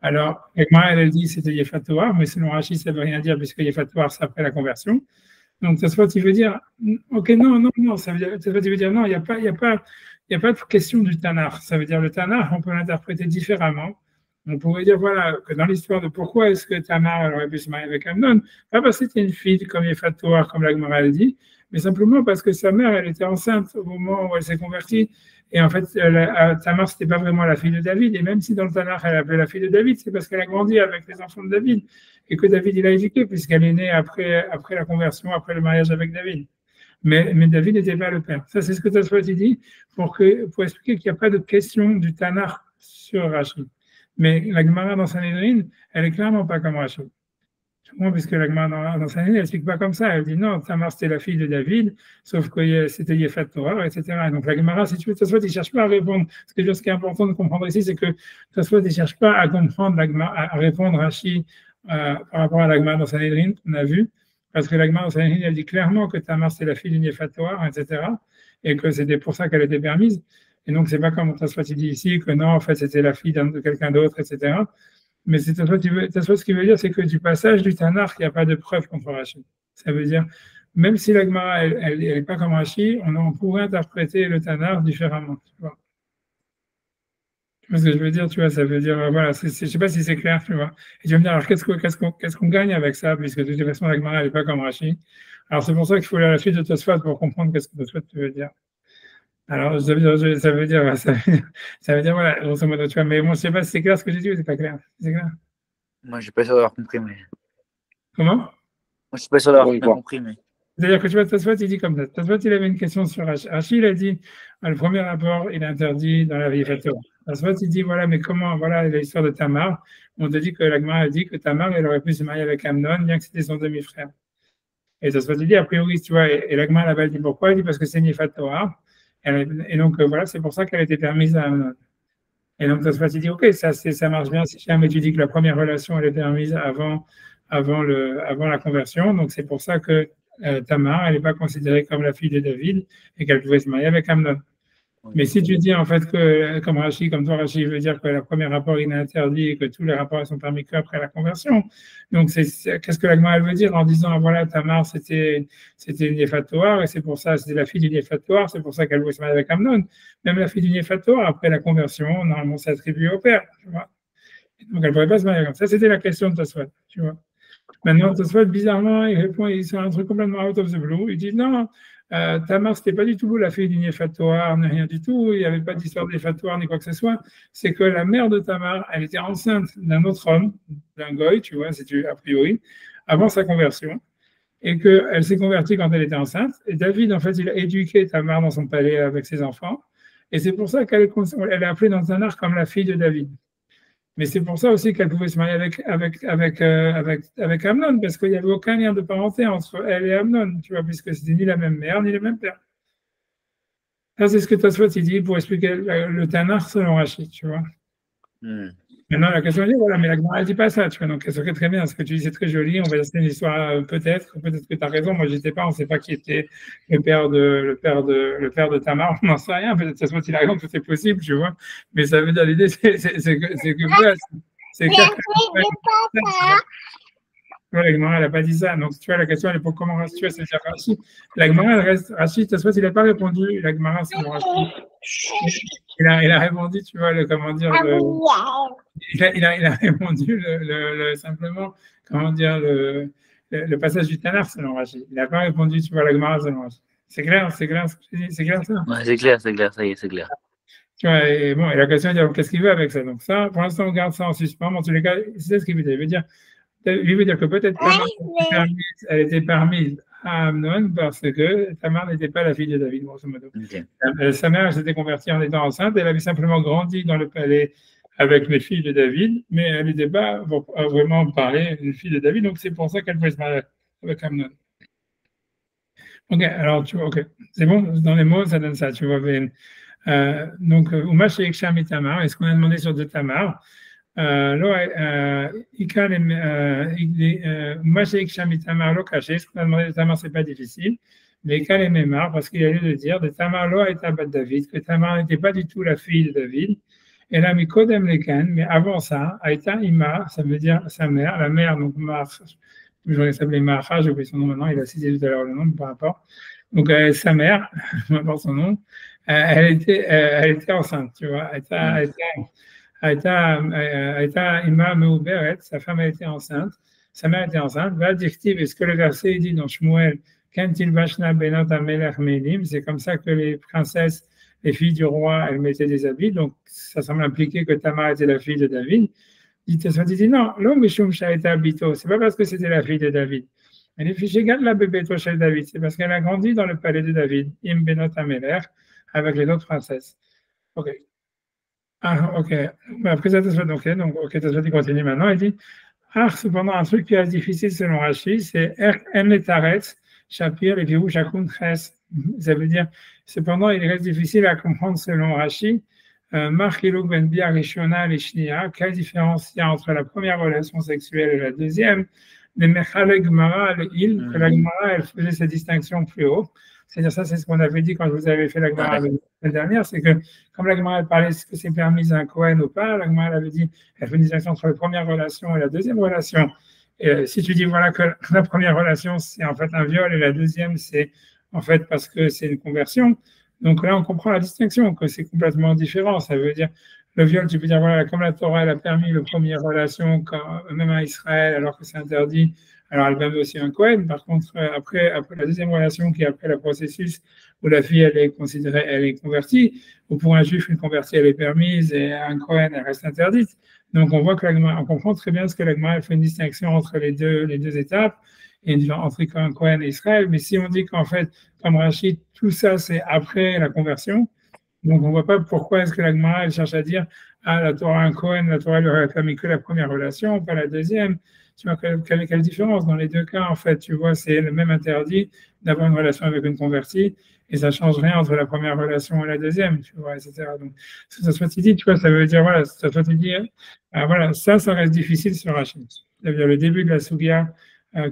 Alors, Egmara elle dit c'était Yefat Torah, mais selon Rachid ça ne veut rien dire puisque Yefat Torah c'est après la conversion. Donc ça il veut dire, ok, non, ça veut dire non, il n'y a pas de question du Tanakh. Ça veut dire le Tanakh, on peut l'interpréter différemment. On pourrait dire, voilà, que dans l'histoire de pourquoi est-ce que Tamar aurait pu se marier avec Amnon, pas parce que c'était une fille comme Yefat Torah, comme la Gemara le dit, mais simplement parce que sa mère, elle était enceinte au moment où elle s'est convertie. Et en fait, Tamar, c'était pas vraiment la fille de David. Et même si dans le Tanakh, elle appelait la fille de David, c'est parce qu'elle a grandi avec les enfants de David. Et que David, il a éduqué, puisqu'elle est née après la conversion, après le mariage avec David. Mais David n'était pas le père. Ça, c'est ce que Tosfot dit pour expliquer qu'il n'y a pas de question du Tanakh sur Rachid. Mais la Gemara dans Sanhedrin, elle est clairement pas comme Rachid. Puisque la Gemara dans Sanhedrin, elle explique pas comme ça. Elle dit non, Tamar c'était la fille de David, sauf que c'était Yefat Torah, etc. Et donc la Gemara, si tu veux, Tosfot, il ne cherche pas à répondre. Ce qui est important de comprendre ici, c'est que Tosfot ne cherche pas à comprendre la Gemara, à répondre Rachid par rapport à la Gemara dans Sanhedrin qu'on a vu, parce que la Gemara dans Sanhedrin, elle dit clairement que Tamar c'était la fille d'une Yefat Torah, etc. Et que c'était pour ça qu'elle était permise. Et donc, c'est pas comme Tosfot dit ici que non, en fait, c'était la fille de quelqu'un d'autre, etc. Mais c'est Tosfot ce qui veut dire, c'est que du passage du Tanakh, il n'y a pas de preuve contre Rachid. Ça veut dire, même si la Gemara, elle n'est pas comme Rachid, on pourrait interpréter le Tanakh différemment. Tu vois. Tu vois ce que je veux dire, tu vois, ça veut dire, voilà, je ne sais pas si c'est clair, tu vois. Et tu vas me dire, alors qu'est-ce qu'on gagne avec ça, puisque de toute façon, la Gemara, elle n'est pas comme Rachid. Alors, c'est pour ça qu'il faut lire la suite de Tosfot pour comprendre qu'est-ce que Tosfot veut dire. Alors, ça veut dire, voilà, grosso modo, tu vois, mais moi, je ne sais pas si c'est clair ce que j'ai dit ou c'est pas clair. C'est clair? Moi, je ne suis pas sûr d'avoir compris, mais. Comment? Moi, je ne suis pas sûr d'avoir compris, mais. C'est-à-dire que tu vois, Tosfot, il dit comme ça. Tosfot, il avait une question sur Rachid. Rachid, il a dit, le premier rapport, il est interdit dans la vie Torah. Tosfot, il dit, voilà, mais comment, voilà, l'histoire de Tamar. On te dit que la Gemara a dit que Tamar, elle aurait pu se marier avec Amnon, bien que c'était son demi-frère. Et Tosfot, il dit, a priori, tu vois, et la Gemara, elle dit pourquoi? Il dit parce que c'est une Yefat Torah. Et donc, voilà, c'est pour ça qu'elle a été permise à Amnon. Et donc, Tosfot, il dit, OK, ça marche bien si jamais tu dis que la première relation, elle est permise avant la conversion. Donc, c'est pour ça que Tamar, elle n'est pas considérée comme la fille de David et qu'elle pouvait se marier avec Amnon. Mais si tu dis en fait que, comme Rashi, comme toi Rashi, veut dire que le premier rapport il est interdit et que tous les rapports sont permis qu'après la conversion. Donc qu'est-ce que l'Agma elle veut dire en disant voilà Tamar c'était une Néphatoire et c'est pour ça c'était la fille du Néphatoire, c'est pour ça qu'elle voulait se marier avec Amnon. Même la fille du Néphatoire après la conversion normalement c'est attribué au père, tu vois. Donc elle ne pourrait pas se marier comme ça. C'était la question de Tosfot, tu vois. Maintenant Tosfot bizarrement il répond il sort un truc complètement out of the blue. Il dit non. Tamar, c'était pas du tout la fille du Néphatoire, ni rien du tout, il n'y avait pas d'histoire de Néphatoire ni quoi que ce soit. C'est que la mère de Tamar, elle était enceinte d'un autre homme, d'un goy, tu vois, a priori, avant sa conversion, et qu'elle s'est convertie quand elle était enceinte. Et David, en fait, il a éduqué Tamar dans son palais avec ses enfants, et c'est pour ça qu'elle est appelée dans un art comme la fille de David. Mais c'est pour ça aussi qu'elle pouvait se marier avec Amnon, parce qu'il n'y avait aucun lien de parenté entre elle et Amnon, tu vois, puisque c'était ni la même mère, ni le même père. Ça, c'est ce que Tosfot dit pour expliquer le Tanakh selon Rachid, tu vois. Maintenant, la question est, voilà, mais la Gemara ne dit pas ça, tu vois, donc c'est très bien, ce que tu dis, c'est très joli, on va laisser une histoire, peut-être que tu as raison, moi, je n'étais pas, on ne sait pas qui était le père de Tamar, on n'en sait rien, peut-être que il a raison, tout est possible, tu vois, mais ça veut dire, l'idée, c'est que, voilà, c'est la Gemara, elle n'a pas dit ça, donc, tu vois, la question, elle est pour comment, tu vois, c'est-à-dire, la Gemara, elle reste, Rachid, il n'a pas répondu, la Gemara, c'est bon, il a répondu, tu vois, comment dire, il a répondu simplement, comment dire, le passage du Tanakh selon Rachid. Il n'a pas répondu, tu vois, la Gemara selon Rachid. C'est clair ce que je dis, c'est clair ça? Ouais, c'est clair, ça y est, c'est clair. Tu vois, et bon, et la question est, qu'est-ce qu'il veut avec ça? Donc ça, pour l'instant, on garde ça en suspens. En tous les cas, c'est ce qu'il veut dire. Il veut dire que peut-être Tamar elle était permise à Amnon parce que Tamar n'était pas la fille de David, grosso modo. Okay. Sa mère s'était convertie en étant enceinte, elle avait simplement grandi dans le palais avec les filles de David, mais elle n'était pas vraiment parlé une fille de David, donc c'est pour ça qu'elle pouvait se marier avec Amnon. Ok, alors tu vois, ok, c'est bon, dans les mots, ça donne ça, tu vois. Donc, Uma Sheikh Sham et Tamar, est-ce qu'on a demandé sur de Tamar? Moi, j'ai Sham Tamar lo caché, ce qu'on a demandé de Tamar, c'est pas difficile. Mais Ikal et Mémar, parce qu'il a lieu de dire de Tamar lo est Abad David, que Tamar n'était pas du tout la fille de David. Et là, Mikodem Lekan, mais avant ça, Aïta Ima, ça veut dire sa mère, la mère, donc j'aurais s'appelé Maacha, j'ai oublié son nom maintenant, il a cité tout à l'heure le nom, par rapport. Donc, sa mère, je m'apporte son nom, elle était enceinte, tu vois, Aïta Ima Meuberet, sa femme a été enceinte, sa mère était enceinte. Valdictive, est-ce que le verset dit dans Shmuel, Kentil Vashna Benot Amelech Melim, c'est comme ça que les princesses, les filles du roi, elles mettaient des habits, donc ça semble impliquer que Tamar était la fille de David. Il dit non, l'homme Mishum Shaita Abito, c'est pas parce que c'était la fille de David. Elle est fichée, garde la bébé toi chez David, c'est parce qu'elle a grandi dans le palais de David, Im Benot Amelech, avec les autres princesses. Ok. Ah, ok. Après ça, donc, il continue maintenant. Il dit cependant, un truc qui est difficile selon Rashi, c'est Emletaretz, Shapir, et Virou, Shakun, Ches. Ça veut dire, cependant, il reste difficile à comprendre selon Rashi. Mark Iluk Ben Bia, Rishona, Lishnia, quelle différence il y a entre la première relation sexuelle et la deuxième? Les Mechale Gemara, que la Gemara, elle faisait cette distinction plus haut. C'est-à-dire, ça, c'est ce qu'on avait dit quand je vous avais fait la Gemara la dernière, c'est que, comme la Gemara parlait, est-ce que c'est permis à un Kohen ou pas, la Gemara avait dit, elle fait une distinction entre la première relation et la deuxième relation. Et si tu dis, voilà, que la première relation, c'est en fait un viol, et la deuxième, c'est en fait parce que c'est une conversion. Donc là, on comprend la distinction, que c'est complètement différent. Ça veut dire, le viol, tu peux dire, voilà, comme la Torah, elle a permis la première relation, même à Israël, alors que c'est interdit, alors elle permet aussi un Kohen. Par contre, après la deuxième relation, qui est après le processus où la fille, elle est considérée, elle est convertie, ou pour un juif, une convertie, elle est permise, et un Kohen, elle reste interdite. Donc, on voit que on comprend très bien ce que la Gemara fait une distinction entre les deux étapes, et entre un Kohen et Israël. Mais si on dit qu'en fait, comme Rachid, tout ça, c'est après la conversion, donc on ne voit pas pourquoi est-ce que la Gemara, elle cherche à dire, la Torah, un Kohen, la Torah, elle aurait réclamé que la première relation, pas la deuxième. Tu vois, quelle différence dans les deux cas, en fait, tu vois, c'est le même interdit d'avoir une relation avec une convertie, et ça ne change rien entre la première relation et la deuxième, tu vois, etc. Donc, ça soit dit, tu vois, ça veut dire, voilà, ça soit dit, voilà, ça reste difficile sur Rachid. C'est-à-dire le début de la Sougia,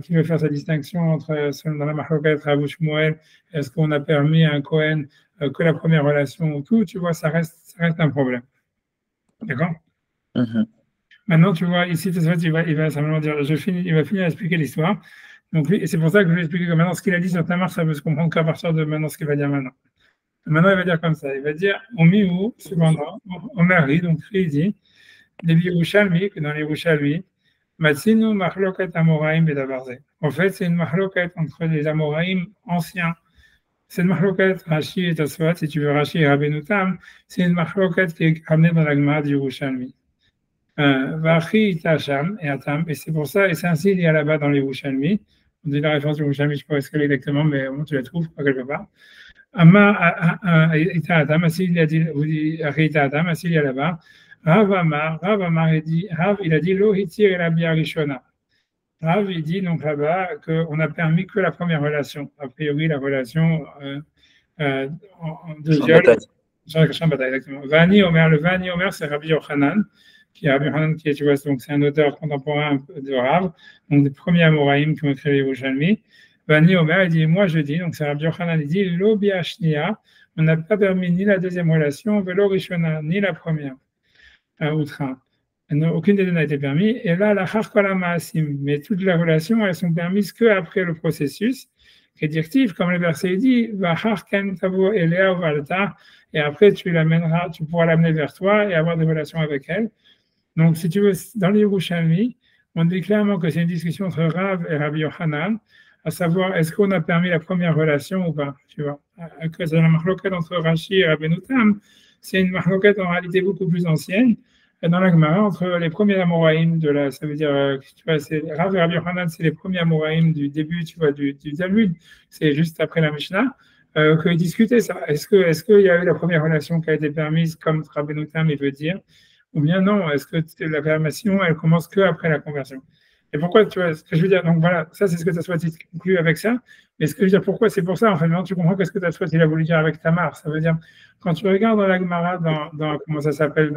qui veut faire sa distinction entre, dans la Mahloket Rav ou Shmuel, est-ce qu'on a permis à un Kohen que la première relation ou tout, tu vois, ça reste un problème. D'accord? Maintenant, tu vois, ici, il va simplement dire, il va finir à expliquer l'histoire. Donc, et c'est pour ça que je vais expliquer que maintenant, ce qu'il a dit sur Tamar, ça peut se comprendre qu'à partir de maintenant, ce qu'il va dire maintenant. Maintenant, il va dire comme ça. Il va dire, au Miou, cependant, au Mari, donc il dit, les Yerushalmi, que dans les Yerushalmi, Matsinu Mahloket Amoraim Bedavarze. En fait, c'est une Mahloket entre les Amoraim anciens. C'est une Mahloket, Rashi et Tosfot, si tu veux Rashi et Rabbeinu Tam, c'est une Mahloket qui est amenée dans la Gemara du Yerushalmi. Vachi Tacham et Atam, et c'est pour ça, et c'est ainsi il y a là-bas dans les Yerushalmi. On dit la référence du Yerushalmi, je ne sais pas ce qu'elle est exactement, mais bon, tu la trouves, pas quelque part. Ama Ita Adam, ainsi il a dit, vous dites Rita Adam, ainsi il y a là-bas. Rav Amar, il a dit Lo hitir et la biarishona. Rav, il dit donc là-bas qu'on a permis que la première relation, a priori la relation de viol. Exactement. Vani Omer, le Vani Omer, c'est Rabbi Yochanan, qui est, tu vois, donc c'est un auteur contemporain de Rav, donc des premiers Amoraïm qui ont écrit les Yerushalmi. Vani Omer, il dit, moi je dis, donc c'est Rabbi Yochanan, il dit, Lo biashnia, on n'a pas permis ni la deuxième relation, velo rishona, ni la première. Outra. Aucune des deux n'a été permise. Et là, la harkola maasim, mais toutes les relations, elles sont permises qu'après le processus, qui est directif, comme le verset dit, va harken tavo elea valta, et après tu l'amèneras, tu pourras l'amener vers toi et avoir des relations avec elle. Donc, si tu veux, dans les Yerushalmi, on dit clairement que c'est une discussion entre Rav et Rabbi Yochanan, à savoir, est-ce qu'on a permis la première relation ou pas, tu vois. Que c'est la mahloket entre Rashi et Rabbeinu Tam, c'est une mahloket en réalité beaucoup plus ancienne. Dans la Gemara, entre les premiers Amoraïm de la, ça veut dire, tu vois, c'est Rav et Rabbi Yochanan, c'est les premiers Amoraïm du début, tu vois, du Talmud, c'est juste après la Mishnah, qu'ils discutaient ça. Est-ce qu'il y a eu la première relation qui a été permise, comme Rabbeinu Tam il veut dire, ou bien non, est-ce que la permission, elle commence qu'après la conversion? Et pourquoi, tu vois, ce que je veux dire, donc voilà, ça c'est ce que Tosfot conclut avec ça, mais ce que je veux dire, pourquoi, c'est pour ça, en fait, maintenant tu comprends qu'est-ce que Tosfot il a voulu dire avec Tamar, ça veut dire, quand tu regardes dans la Gemara, dans comment ça s'appelle,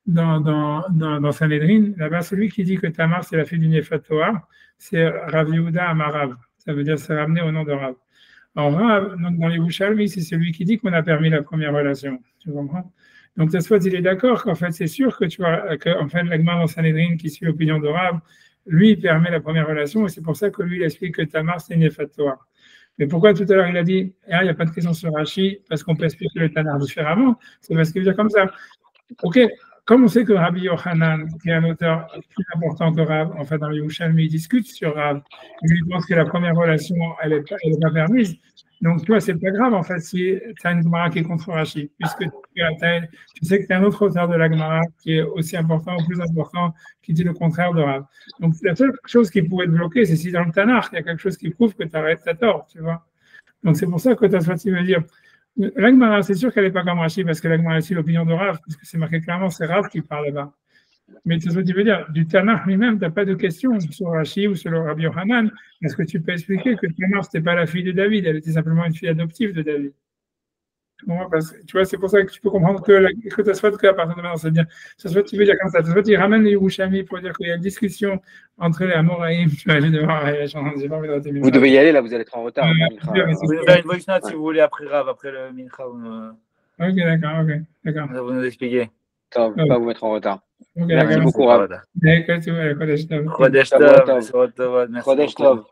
dans Sanhedrin, là-bas, celui qui dit que Tamar c'est la fille du Néphat-Toar, c'est Rav Yehuda Amarav, ça veut dire c'est ramené au nom de Rav. Alors Rav, donc dans les Yerushalmi, c'est celui qui dit qu'on a permis la première relation, tu comprends? Donc Tosfot il est d'accord qu'en fait c'est sûr que tu vois qu'en fait la Gemara dans Sanhedrin qui suit l'opinion de Rav, lui il permet la première relation et c'est pour ça que lui il explique que Tamar c'est Néphat-Toar. Mais pourquoi tout à l'heure il a dit il n'y a pas de question sur Rashi parce qu'on peut expliquer le Tanakh différemment? C'est parce qu'il veut dire comme ça. Ok. Comme on sait que Rabbi Yochanan, qui est un auteur plus important que Rav, en fait dans le Yerushalmi, il discute sur Rav, il lui pense que la première relation, elle est pas permise. Donc, tu vois, c'est pas grave, en fait, si tu as une Gemara qui est contre Rashi, puisque tu sais que tu as un autre auteur de la Gemara qui est aussi important ou plus important, qui dit le contraire de Rav. Donc, la seule chose qui pourrait te bloquer, c'est si dans le Tanakh, il y a quelque chose qui prouve que tu arrêtes ta tort, tu vois. Donc, c'est pour ça que Tosfot veut dire. La Gemara, c'est sûr qu'elle n'est pas comme Rashi, parce que la Gemara est l'opinion de Rav, parce que c'est marqué clairement, c'est Rav qui parle là-bas. Mais c'est ce que tu veux dire, du Tanakh lui-même, tu n'as pas de question sur Rashi ou sur le Rabbi Yochanan. Est-ce que tu peux expliquer que Tamar, ce n'était pas la fille de David, elle était simplement une fille adoptive de David? Parce que, tu vois, c'est pour ça que tu peux comprendre que Tosfot, qu'à partir de maintenant, c'est bien. Tosfot, tu veux dire comme ça. Tosfot, il ramène les Yerushalmi pour dire qu'il y a une discussion entre les Amoraïm. Tu vas aller devoir. Vous devez y aller, là, vous allez être en retard. Vous pouvez faire une voice note si vous voulez après Rav, après le Mincha. Ok, d'accord. Ça vous nous expliquer. Ça va pas vous mettre en retard. Okay, merci beaucoup, Rav. Chodesh Tov. Chodesh Tov. Merci. Chodesh Tov.